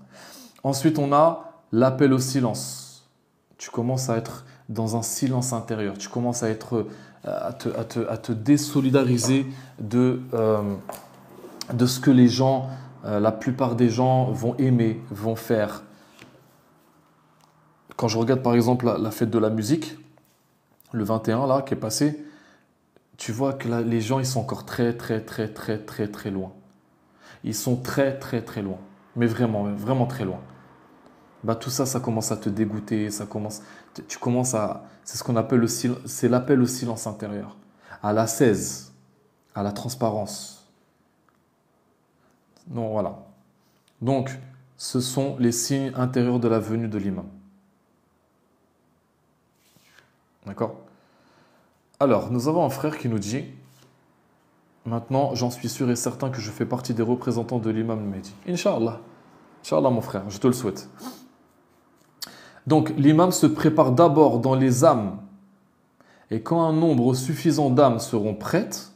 A: Ensuite, on a l'appel au silence. Tu commences à être dans un silence intérieur. Tu commences à te désolidariser de ce que les gens, la plupart des gens vont aimer, vont faire. Quand je regarde par exemple la fête de la musique, le 21 là, qui est passé, tu vois que là, les gens, ils sont encore très loin. Ils sont très loin. Mais vraiment, vraiment très loin. Bah, tout ça, ça commence à te dégoûter. Tu commences à... C'est ce qu'on appelle c'est l'appel au silence intérieur. À l'ascèse, à la transparence. Non, voilà. Donc, ce sont les signes intérieurs de la venue de l'imam. D'accord? Alors, nous avons un frère qui nous dit: maintenant, j'en suis sûr et certain que je fais partie des représentants de l'imam Mehdi. Inch'Allah. Inch'Allah, mon frère, je te le souhaite. Donc, l'imam se prépare d'abord dans les âmes. Et quand un nombre suffisant d'âmes seront prêtes,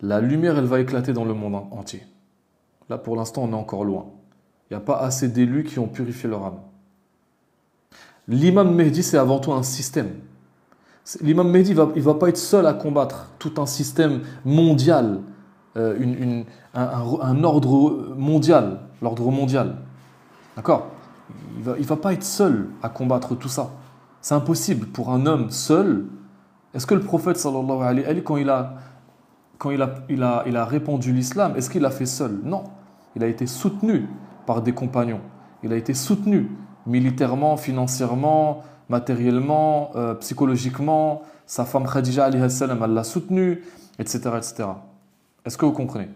A: la lumière, elle va éclater dans le monde entier. Là, pour l'instant, on est encore loin. Il n'y a pas assez d'élus qui ont purifié leur âme. L'imam Mehdi, c'est avant tout un système. L'imam Mehdi, il ne va pas être seul à combattre tout un système mondial, un ordre mondial, l'ordre mondial. D'accord? Il ne va pas être seul à combattre tout ça. C'est impossible pour un homme seul. Est-ce que le prophète, sallallahu alayhi wa sallam, quand il a répandu l'islam, est-ce qu'il l'a fait seul? Non. Il a été soutenu par des compagnons. Il a été soutenu militairement, financièrement, matériellement, psychologiquement. Sa femme Khadija alayhi salam, elle l'a soutenu, etc., etc. Est-ce que vous comprenez?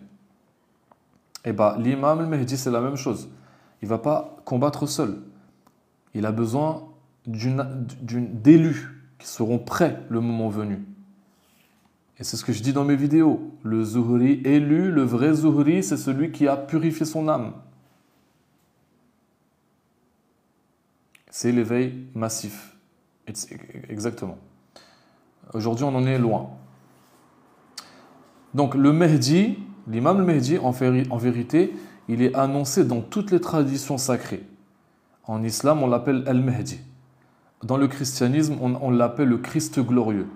A: Eh bien, l'imam al-Mahdi, c'est la même chose. Il ne va pas combattre seul. Il a besoin d'élus qui seront prêts le moment venu. Et c'est ce que je dis dans mes vidéos. Le Zuhri élu, le vrai Zuhri, c'est celui qui a purifié son âme. C'est l'éveil massif. Exactement. Aujourd'hui, on en est loin. Donc le Mehdi, l'imam al-Mahdi, en vérité, il est annoncé dans toutes les traditions sacrées. En islam, on l'appelle Al-Mahdi. Dans le christianisme, on l'appelle le Christ glorieux.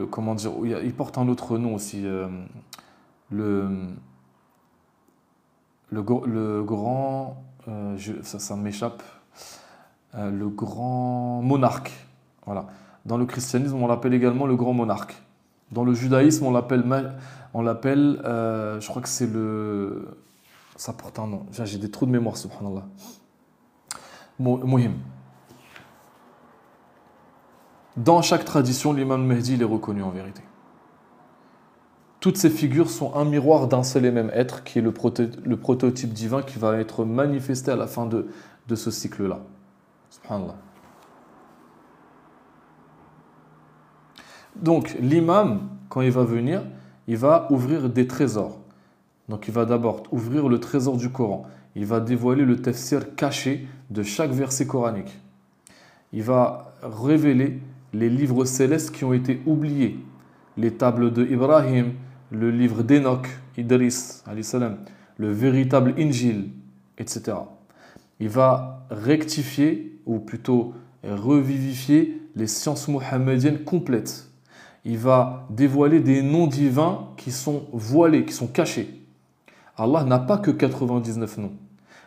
A: Comment dire, il porte un autre nom aussi. Le grand, ça m'échappe. Le grand monarque. Voilà. Dans le christianisme, on l'appelle également le grand monarque. Dans le judaïsme, on l'appelle, je crois que c'est le... Ça porte un nom. J'ai des trous de mémoire, subhanallah. Mohim. Dans chaque tradition, l'imam Mehdi, il est reconnu en vérité. Toutes ces figures sont un miroir d'un seul et même être, qui est le prototype divin qui va être manifesté à la fin de ce cycle-là. Subhanallah. Donc, l'imam, quand il va venir, il va ouvrir des trésors. Donc, il va d'abord ouvrir le trésor du Coran. Il va dévoiler le tafsir caché de chaque verset coranique. Il va révéler les livres célestes qui ont été oubliés. Les tables de Ibrahim, le livre d'Enoch, Idris, alayhi salam, le véritable Injil, etc. Il va rectifier, ou plutôt revivifier, les sciences mohammediennes complètes. Il va dévoiler des noms divins qui sont voilés, qui sont cachés. Allah n'a pas que 99 noms.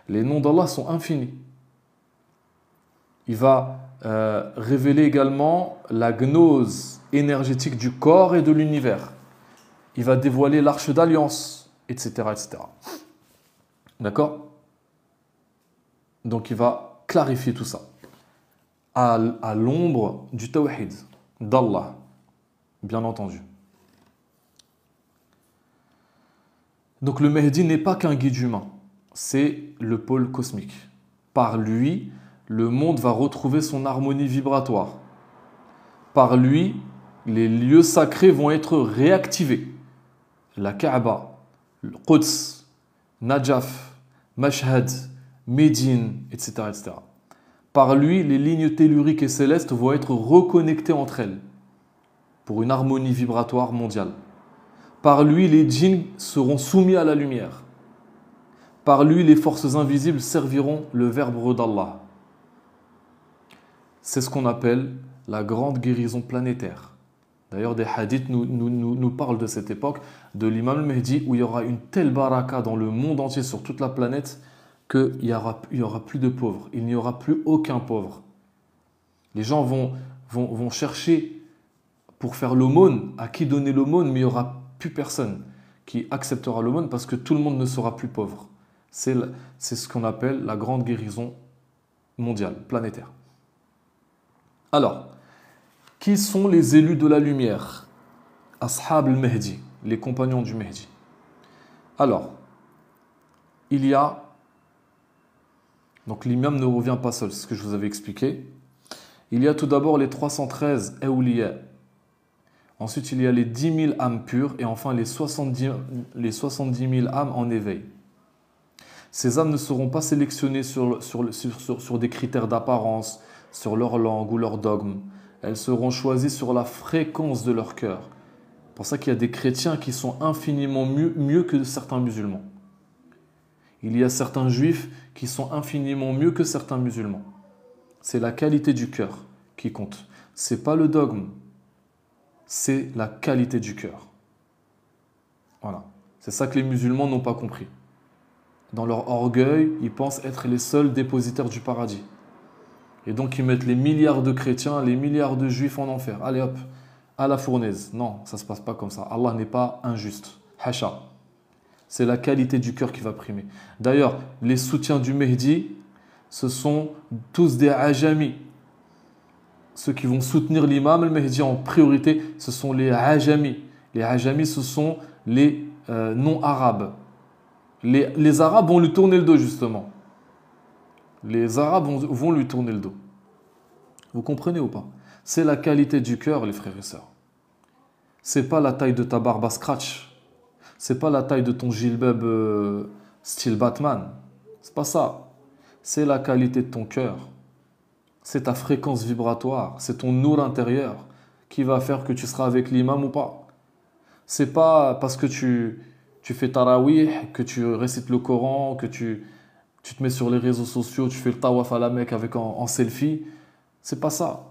A: Les noms d'Allah sont infinis. Il va révéler également la gnose énergétique du corps et de l'univers. Il va dévoiler l'arche d'alliance, etc., etc. D'accord? Donc il va clarifier tout ça à l'ombre du tawhid, d'Allah, bien entendu. Donc le Mahdi n'est pas qu'un guide humain, c'est le pôle cosmique. Par lui, le monde va retrouver son harmonie vibratoire. Par lui, les lieux sacrés vont être réactivés. La Kaaba, le Quds, Najaf, Mashhad, Médine, etc., etc. Par lui, les lignes telluriques et célestes vont être reconnectées entre elles pour une harmonie vibratoire mondiale. Par lui, les djinns seront soumis à la lumière. Par lui, les forces invisibles serviront le verbe d'Allah. C'est ce qu'on appelle la grande guérison planétaire. D'ailleurs, des hadiths nous parlent de cette époque, de l'imam al-Mahdi, où il y aura une telle baraka dans le monde entier, sur toute la planète, qu'il n'y aura plus de pauvres. Il n'y aura plus aucun pauvre. Les gens vont chercher pour faire l'aumône, à qui donner l'aumône, mais il n'y aura plus personne qui acceptera l'aumône parce que tout le monde ne sera plus pauvre. C'est ce qu'on appelle la grande guérison mondiale, planétaire. Alors, qui sont les élus de la lumière? Ashab al-Mahdi, les compagnons du Mahdi. Alors, il y a... Donc l'imam ne revient pas seul, c'est ce que je vous avais expliqué. Il y a tout d'abord les 313 awliya. Ensuite, il y a les 10 000 âmes pures et enfin les 70 000 âmes en éveil. Ces âmes ne seront pas sélectionnées sur des critères d'apparence, sur leur langue ou leur dogme. Elles seront choisies sur la fréquence de leur cœur. C'est pour ça qu'il y a des chrétiens qui sont infiniment mieux que certains musulmans. Il y a certains juifs qui sont infiniment mieux que certains musulmans. C'est la qualité du cœur qui compte. Ce n'est pas le dogme, c'est la qualité du cœur. Voilà. C'est ça que les musulmans n'ont pas compris. Dans leur orgueil, ils pensent être les seuls dépositaires du paradis. Et donc ils mettent les milliards de chrétiens, les milliards de juifs en enfer. Allez hop, à la fournaise. Non, ça ne se passe pas comme ça. Allah n'est pas injuste. Hasha. C'est la qualité du cœur qui va primer. D'ailleurs, les soutiens du Mahdi, ce sont tous des ajamis. Ceux qui vont soutenir l'imam al-Mahdi en priorité, ce sont les ajamis. Les ajamis, ce sont les non-arabes. Les arabes vont lui tourner le dos, justement. Les arabes vont lui tourner le dos. Vous comprenez ou pas? C'est la qualité du cœur, les frères et sœurs. C'est pas la taille de ta barbe à scratch. C'est pas la taille de ton gilbab style Batman. C'est pas ça. C'est la qualité de ton cœur. C'est ta fréquence vibratoire. C'est ton nour intérieur qui va faire que tu seras avec l'imam ou pas. C'est pas parce que tu fais tarawih, que tu récites le Coran, que tu te mets sur les réseaux sociaux, tu fais le tawaf à la Mecque avec en selfie. C'est pas ça.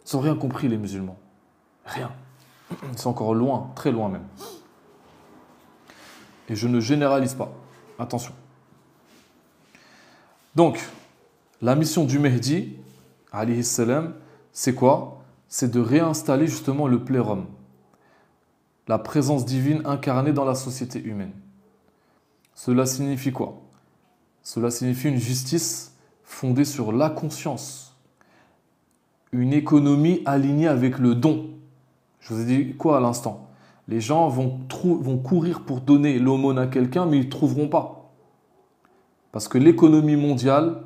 A: Ils n'ont rien compris, les musulmans. Rien. C'est encore loin, très loin même. Et je ne généralise pas. Attention. Donc, la mission du Mahdi, alayhi salam, c'est quoi? C'est de réinstaller justement le plérum. La présence divine incarnée dans la société humaine. Cela signifie quoi? Cela signifie une justice fondée sur la conscience. Une économie alignée avec le don. Je vous ai dit quoi à l'instant? Les gens vont courir pour donner l'aumône à quelqu'un, mais ils ne trouveront pas. Parce que l'économie mondiale,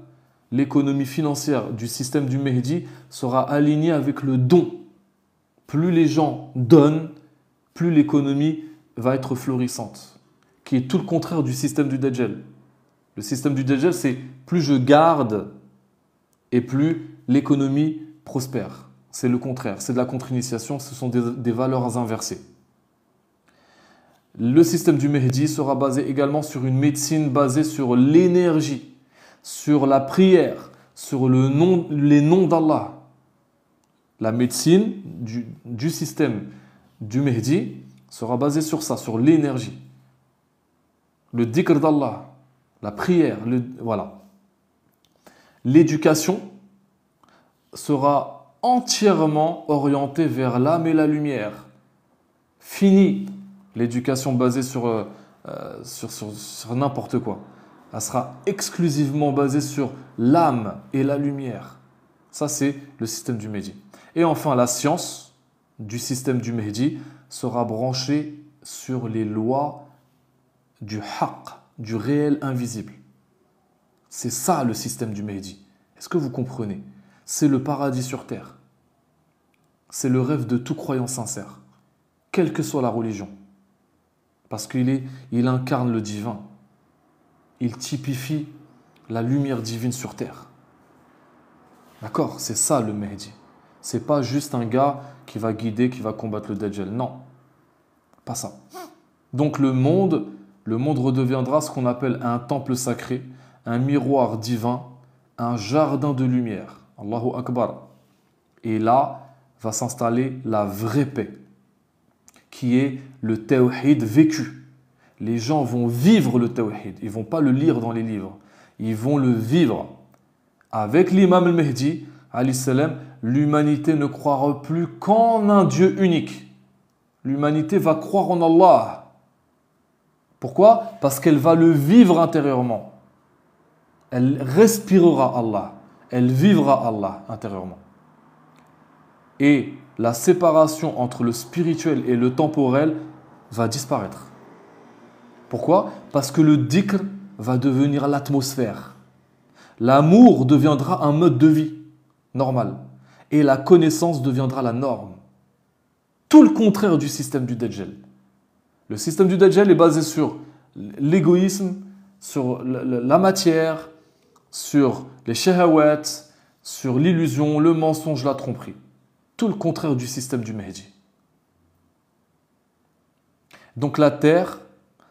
A: l'économie financière du système du Mahdi sera alignée avec le don. Plus les gens donnent, plus l'économie va être florissante. Qui est tout le contraire du système du Dajjal. Le système du Dajjal, c'est plus je garde et plus l'économie prospère. C'est le contraire, c'est de la contre-initiation, ce sont des valeurs inversées. Le système du Mehdi sera basé également sur une médecine basée sur l'énergie, sur la prière, sur les noms d'Allah. La médecine du système du Mehdi sera basée sur ça, sur l'énergie. Le dhikr d'Allah, la prière, voilà. L'éducation sera entièrement orientée vers l'âme et la lumière. Fini l'éducation basée sur n'importe quoi. Elle sera exclusivement basée sur l'âme et la lumière. Ça, c'est le système du Mehdi. Et enfin, la science du système du Mehdi sera branchée sur les lois du haqq, du réel invisible. C'est ça le système du Mehdi. Est-ce que vous comprenez? C'est le paradis sur terre. C'est le rêve de tout croyant sincère, quelle que soit la religion. Parce qu'il incarne le divin. Il typifie la lumière divine sur terre. D'accord? C'est ça le Mehdi. C'est pas juste un gars qui va guider, qui va combattre le Dajjal. Non, pas ça. Donc le monde redeviendra ce qu'on appelle un temple sacré, un miroir divin, un jardin de lumière. Allahu Akbar. Et là va s'installer la vraie paix, qui est le tawhid vécu. Les gens vont vivre le tawhid. Ils ne vont pas le lire dans les livres. Ils vont le vivre. Avec l'imam al-Mahdi, l'humanité ne croira plus qu'en un Dieu unique. L'humanité va croire en Allah. Pourquoi? Parce qu'elle va le vivre intérieurement. Elle respirera Allah. Elle vivra Allah intérieurement. Et la séparation entre le spirituel et le temporel va disparaître. Pourquoi? Parce que le dhikr va devenir l'atmosphère. L'amour deviendra un mode de vie normal. Et la connaissance deviendra la norme. Tout le contraire du système du Dajjal. Le système du Dajjal est basé sur l'égoïsme, sur la matière, sur les shahawat, sur l'illusion, le mensonge, la tromperie. Tout le contraire du système du Mehdi. Donc la terre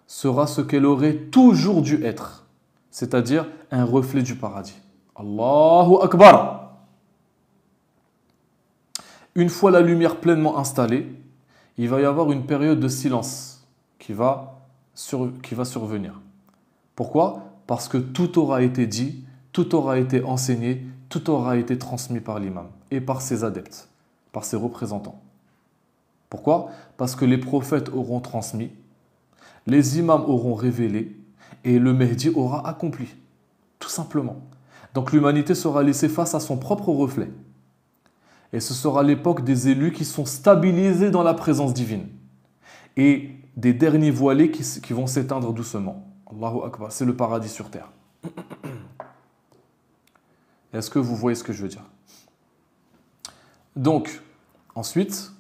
A: sera ce qu'elle aurait toujours dû être, c'est-à-dire un reflet du paradis. Allahu Akbar! Une fois la lumière pleinement installée, il va y avoir une période de silence qui va survenir. Pourquoi? Parce que tout aura été dit, tout aura été enseigné, tout aura été transmis par l'imam et par ses adeptes, par ses représentants. Pourquoi? Parce que les prophètes auront transmis, les imams auront révélé et le Mehdi aura accompli. Tout simplement. Donc l'humanité sera laissée face à son propre reflet. Et ce sera l'époque des élus qui sont stabilisés dans la présence divine. Et des derniers voilés qui vont s'éteindre doucement. Allahu Akbar, c'est le paradis sur terre. Est-ce que vous voyez ce que je veux dire? Donc, ensuite,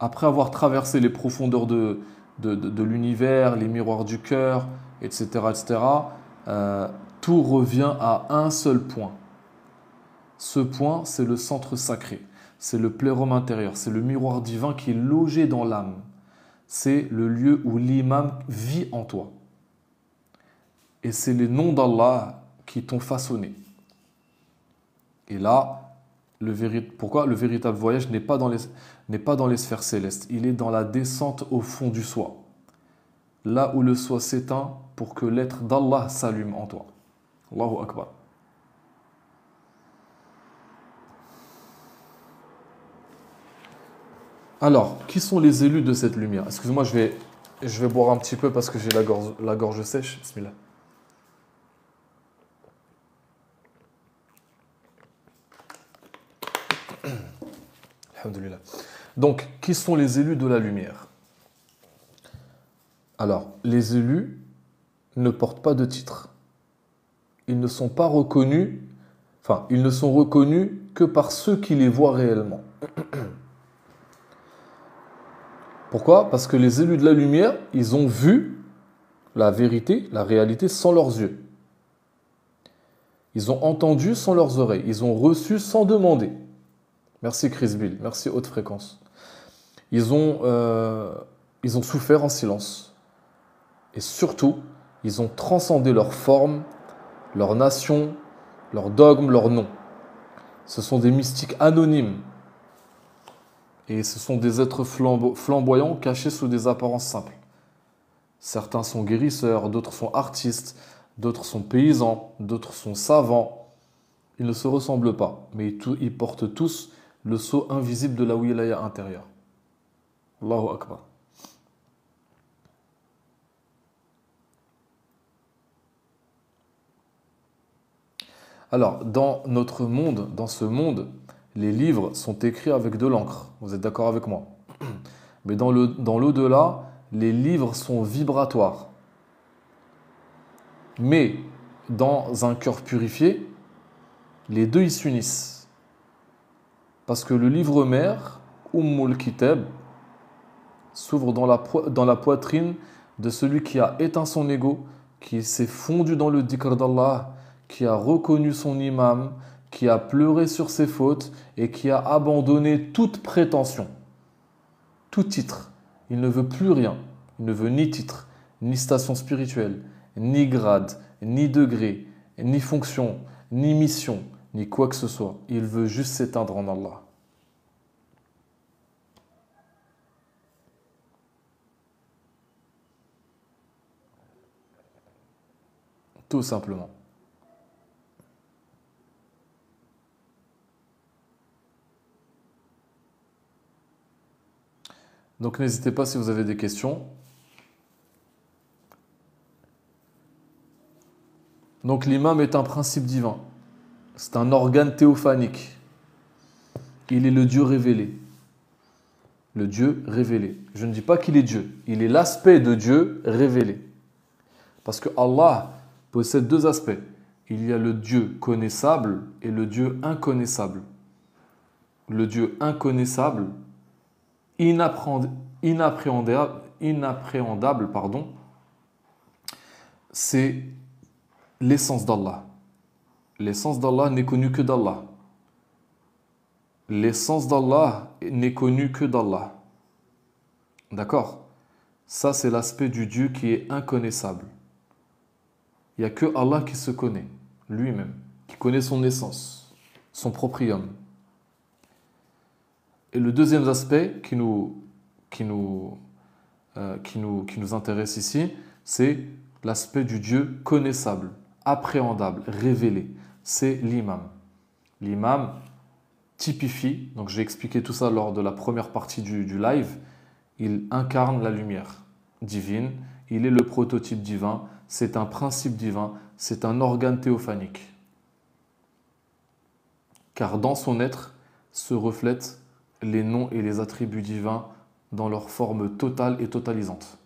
A: après avoir traversé les profondeurs de l'univers, les miroirs du cœur, etc., tout revient à un seul point. Ce point, c'est le centre sacré, c'est le plérum intérieur, c'est le miroir divin qui est logé dans l'âme. C'est le lieu où l'imam vit en toi. Et c'est les noms d'Allah qui t'ont façonné. Et là, pourquoi le véritable voyage n'est pas dans les sphères célestes, il est dans la descente au fond du soi. Là où le soi s'éteint pour que l'être d'Allah s'allume en toi. Allahu Akbar. Alors, qui sont les élus de cette lumière? Excusez-moi, je vais boire un petit peu parce que j'ai la gorge sèche. Bismillah. Alhamdulillah. Donc, qui sont les élus de la lumière? Alors, les élus ne portent pas de titre. Ils ne sont pas reconnus, ils ne sont reconnus que par ceux qui les voient réellement. Pourquoi? Parce que les élus de la lumière, ils ont vu la vérité, la réalité sans leurs yeux. Ils ont entendu sans leurs oreilles. Ils ont reçu sans demander. Merci Chris Bill, merci Haute Fréquence. Ils ont souffert en silence. Et surtout, ils ont transcendé leur forme, leur nation, leur dogme, leur nom. Ce sont des mystiques anonymes. Et ce sont des êtres flamboyants cachés sous des apparences simples. Certains sont guérisseurs, d'autres sont artistes, d'autres sont paysans, d'autres sont savants. Ils ne se ressemblent pas, mais ils portent tous le sceau invisible de la wilaya intérieure. Allahu Akbar. Alors, dans notre monde, dans ce monde, les livres sont écrits avec de l'encre. Vous êtes d'accord avec moi? Mais dans l'au-delà, les livres sont vibratoires. Mais dans un cœur purifié, les deux ils s'unissent. Parce que le livre mère, Ummul Kitab, s'ouvre dans la poitrine de celui qui a éteint son ego, qui s'est fondu dans le dhikr d'Allah, qui a reconnu son imam, qui a pleuré sur ses fautes et qui a abandonné toute prétention, tout titre. Il ne veut plus rien. Il ne veut ni titre, ni station spirituelle, ni grade, ni degré, ni fonction, ni mission, ni quoi que ce soit. Il veut juste s'éteindre en Allah. Tout simplement. Donc n'hésitez pas si vous avez des questions. Donc l'imam est un principe divin. C'est un organe théophanique. Il est le Dieu révélé. Le Dieu révélé. Je ne dis pas qu'il est Dieu. Il est l'aspect de Dieu révélé. Parce que Allah possède deux aspects. Il y a le Dieu connaissable et le Dieu inconnaissable. Le Dieu inconnaissable, inappréhendable, pardon, c'est l'essence d'Allah. L'essence d'Allah n'est connue que d'Allah. L'essence d'Allah n'est connue que d'Allah. D'accord? Ça, c'est l'aspect du Dieu qui est inconnaissable. Il n'y a que Allah qui se connaît, lui-même, qui connaît son essence, son proprium. Et le deuxième aspect qui nous intéresse ici, c'est l'aspect du Dieu connaissable, appréhendable, révélé. C'est l'imam. L'imam typifie, donc j'ai expliqué tout ça lors de la première partie du live, il incarne la lumière divine, il est le prototype divin, c'est un principe divin, c'est un organe théophanique. Car dans son être se reflètent les noms et les attributs divins dans leur forme totale et totalisante.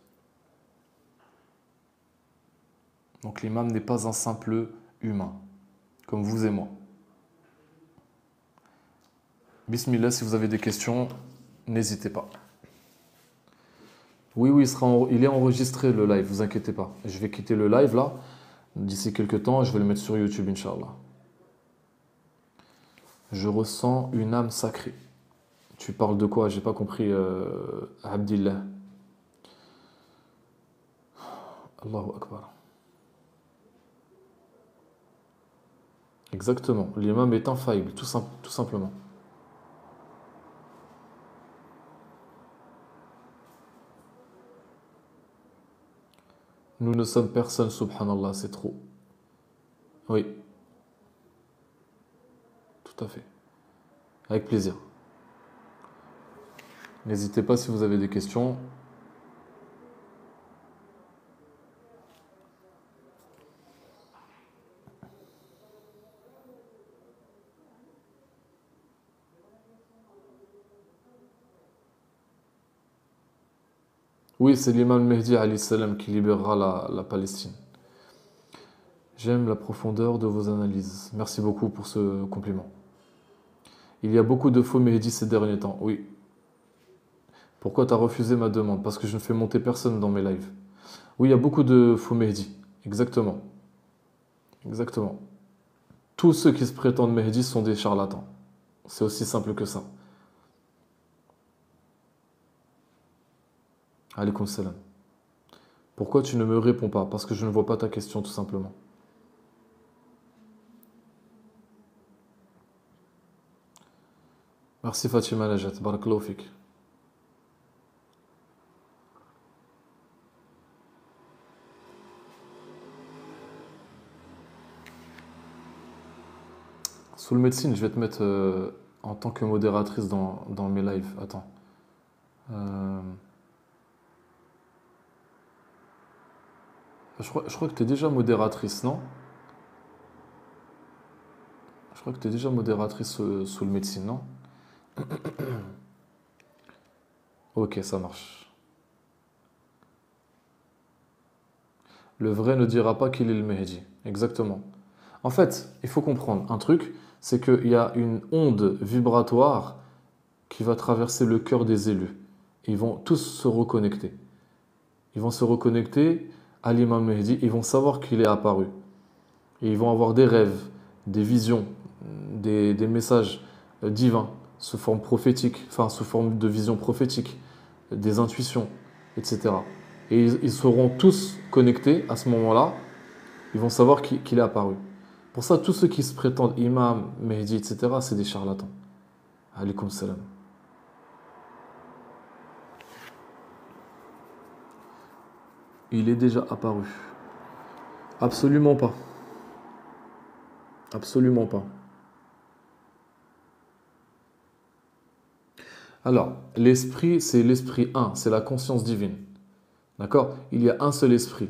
A: Donc l'imam n'est pas un simple humain, comme vous et moi. Bismillah, si vous avez des questions, n'hésitez pas. Oui, il est enregistré le live, vous inquiétez pas. Je vais quitter le live là, d'ici quelques temps, je vais le mettre sur YouTube, Inch'Allah. Je ressens une âme sacrée. Tu parles de quoi? J'ai pas compris, Abdillah. Allahu Akbar. Exactement. L'imam est infaillible, tout simplement. Nous ne sommes personne, subhanallah, c'est trop. Oui, tout à fait. Avec plaisir. N'hésitez pas si vous avez des questions. Oui, c'est l'imam Mehdi alayhi salam qui libérera la Palestine. J'aime la profondeur de vos analyses. Merci beaucoup pour ce compliment. Il y a beaucoup de faux Mehdi ces derniers temps. Oui. Pourquoi tu as refusé ma demande? Parce que je ne fais monter personne dans mes lives. Oui, il y a beaucoup de faux Mehdi. Exactement. Exactement. Tous ceux qui se prétendent Mehdi sont des charlatans. C'est aussi simple que ça. Alaykoum salam. Pourquoi tu ne me réponds pas? Parce que je ne vois pas ta question, tout simplement. Merci Fatima Najat, barakallahu fik. Sous le médecine, je vais te mettre en tant que modératrice dans mes lives. Attends. Euh, je crois que tu es déjà modératrice, non? Je crois que tu es déjà modératrice sous le médecine, non? Ok, ça marche. Le vrai ne dira pas qu'il est le Mehdi. Exactement. En fait, il faut comprendre un truc, c'est qu'il y a une onde vibratoire qui va traverser le cœur des élus. Ils vont tous se reconnecter. Ils vont se reconnecter à l'imam Mehdi, ils vont savoir qu'il est apparu. Et ils vont avoir des rêves, des visions, des messages divins, sous forme prophétique, enfin sous forme de vision prophétique, des intuitions, etc. Et ils seront tous connectés à ce moment-là, ils vont savoir qu'il est apparu. Pour ça, tous ceux qui se prétendent imam, Mehdi, etc., c'est des charlatans. Alaykoum salam. Il est déjà apparu. Absolument pas. Absolument pas. Alors, l'esprit, c'est l'esprit un, c'est la conscience divine. D'accord? Il y a un seul esprit.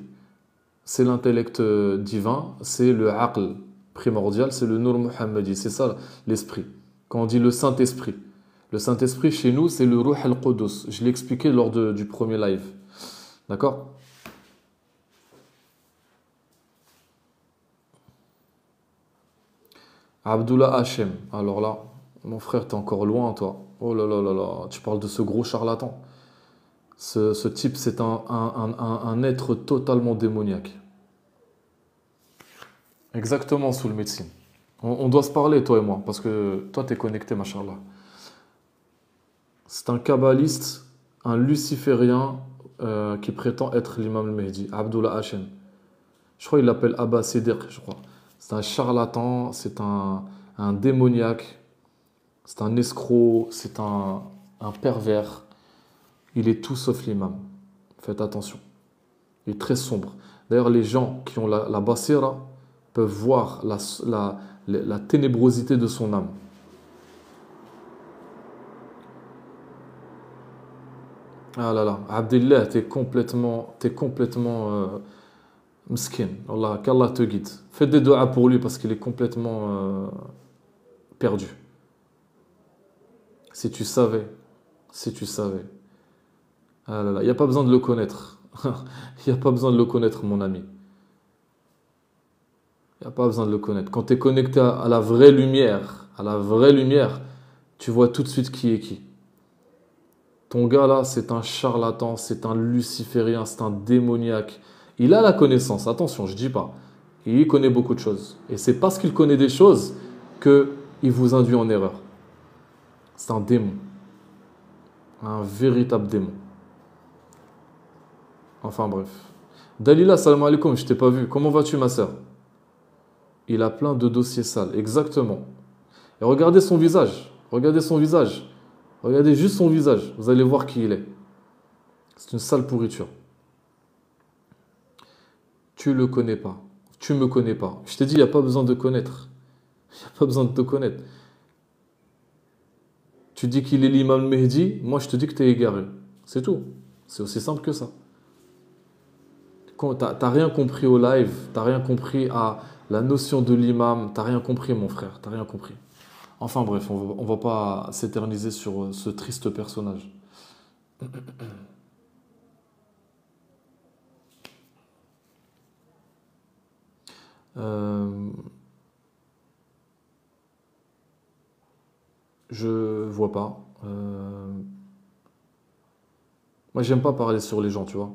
A: C'est l'intellect divin, c'est le aql primordial, c'est le Nur Muhammadi. C'est ça l'esprit. Quand on dit le Saint-Esprit chez nous, c'est le Ruh al-Qudus. Je l'ai expliqué lors du premier live. D'accord? Abdullah Hachem. Alors là, mon frère, t'es encore loin, toi. Oh là là là là, tu parles de ce gros charlatan. Ce type, c'est un être totalement démoniaque. Exactement, sous le médecine. On doit se parler, toi et moi, parce que toi, t'es connecté, machallah. C'est un kabbaliste, un luciférien qui prétend être l'imam al-Mahdi, Abdullah Hachem. Je crois qu'il l'appelle Abba Siddiq, je crois. C'est un charlatan, c'est un démoniaque, c'est un escroc, c'est un pervers. Il est tout sauf l'imam. Faites attention. Il est très sombre. D'ailleurs, les gens qui ont la basira peuvent voir la ténébrosité de son âme. Ah là là, Abdillah, t'es complètement mskin. Allah, qu'Allah te guide. Faites des doigts pour lui parce qu'il est complètement perdu. Si tu savais, si tu savais. Ah là là, il n'y a pas besoin de le connaître. Il n'y a pas besoin de le connaître, mon ami. Il n'y a pas besoin de le connaître. Quand tu es connecté à la vraie lumière, tu vois tout de suite qui est qui. Ton gars là, c'est un charlatan, c'est un luciférien, c'est un démoniaque. Il a la connaissance, attention, je dis pas. Il connaît beaucoup de choses. Et c'est parce qu'il connaît des choses que il vous induit en erreur. C'est un démon. Un véritable démon. Enfin bref. Dalila, salam alaikum, je t'ai pas vu. Comment vas-tu, ma sœur? Il a plein de dossiers sales, exactement. Et regardez son visage. Regardez son visage. Regardez juste son visage. Vous allez voir qui il est. C'est une sale pourriture. Tu le connais pas. Tu me connais pas. Je t'ai dit, il n'y a pas besoin de connaître. Il n'y a pas besoin de te connaître. Tu dis qu'il est l'imam Mehdi, moi je te dis que tu es égaré. C'est tout. C'est aussi simple que ça. T'as rien compris au live, t'as rien compris à la notion de l'imam, t'as rien compris mon frère, t'as rien compris. Enfin bref, on va pas s'éterniser sur ce triste personnage. Euh, je vois pas. Moi j'aime pas parler sur les gens, tu vois.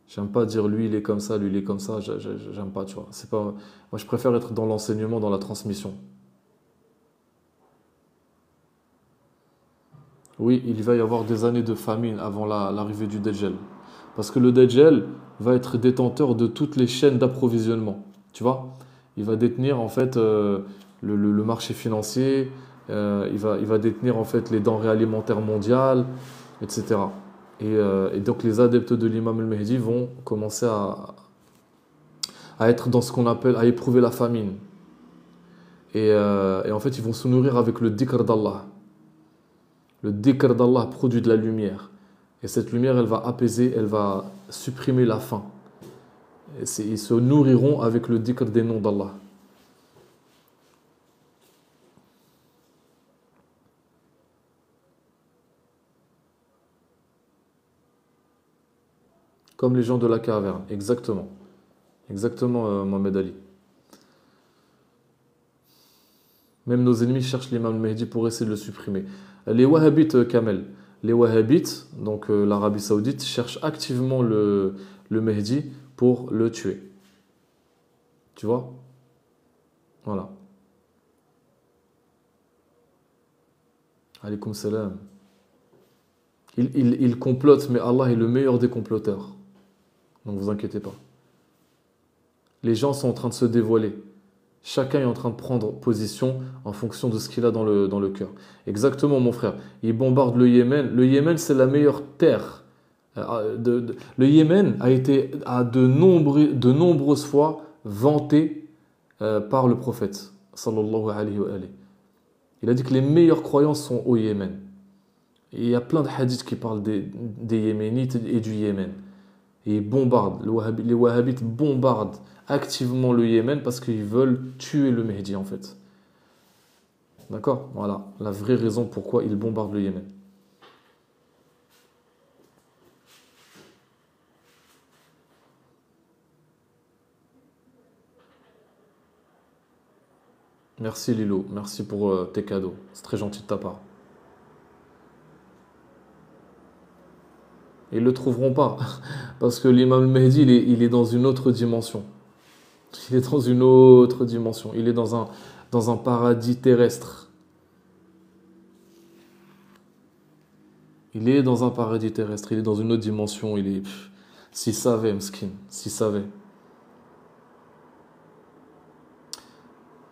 A: J'aime pas dire lui il est comme ça, lui il est comme ça, j'aime pas, tu vois. C'est pas... Moi je préfère être dans l'enseignement, dans la transmission. Oui, il va y avoir des années de famine avant l'arrivée du Dajjal. Parce que le Dajjal va être détenteur de toutes les chaînes d'approvisionnement. Tu vois? Il va détenir en fait le marché financier, il va détenir en fait les denrées alimentaires mondiales, etc. Et donc les adeptes de l'imam al-Mahdi vont commencer à être dans ce qu'on appelle, à éprouver la famine. Et en fait, ils vont se nourrir avec le dhikr d'Allah. Le dhikr d'Allah produit de la lumière. Et cette lumière, elle va apaiser, elle va supprimer la faim. Ils se nourriront avec le dhikr des noms d'Allah. Comme les gens de la caverne, exactement. Exactement, Mohamed Ali. Même nos ennemis cherchent l'imam Mahdi pour essayer de le supprimer. Les Wahhabites, Kamel, les Wahhabites, donc l'Arabie Saoudite, cherchent activement le Mahdi pour le tuer. Tu vois? Voilà. Alaykoum salam. Il complote, mais Allah est le meilleur des comploteurs. Donc vous inquiétez pas. Les gens sont en train de se dévoiler. Chacun est en train de prendre position en fonction de ce qu'il a dans le cœur. Exactement, mon frère. Il bombarde le Yémen. Le Yémen, c'est la meilleure terre. Le Yémen a été à de nombreuses fois vanté par le prophète, sallallahu alayhi wa alayhi. Il a dit que les meilleures croyances sont au Yémen. Et il y a plein de hadiths qui parlent des Yéménites et du Yémen. Et ils bombardent, les Wahhabites bombardent activement le Yémen parce qu'ils veulent tuer le Mahdi en fait. D'accord? Voilà la vraie raison pourquoi ils bombardent le Yémen. Merci Lilo, merci pour tes cadeaux. C'est très gentil de ta part. Et ils ne le trouveront pas parce que l'imam Mahdi il est dans une autre dimension. Il est dans une autre dimension. Il est dans un paradis terrestre. Il est dans un paradis terrestre. Il est dans une autre dimension. S'il savait, Mskin, s'il savait.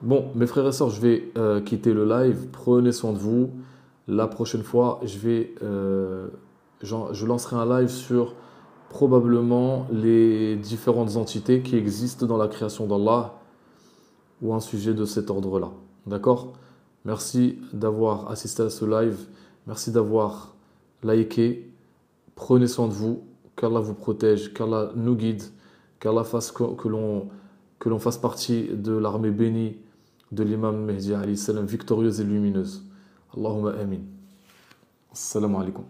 A: Bon, mes frères et sœurs, je vais quitter le live. Prenez soin de vous. La prochaine fois, je lancerai un live sur probablement les différentes entités qui existent dans la création d'Allah ou un sujet de cet ordre-là. D'accord? Merci d'avoir assisté à ce live. Merci d'avoir liké. Prenez soin de vous. Qu'Allah vous protège. Qu'Allah nous guide. Qu'Allah fasse que l'on fasse partie de l'armée bénie de l'imam Mahdi alayhi salam, victorieuse et lumineuse. Allahumma amin. Assalamu alaikum.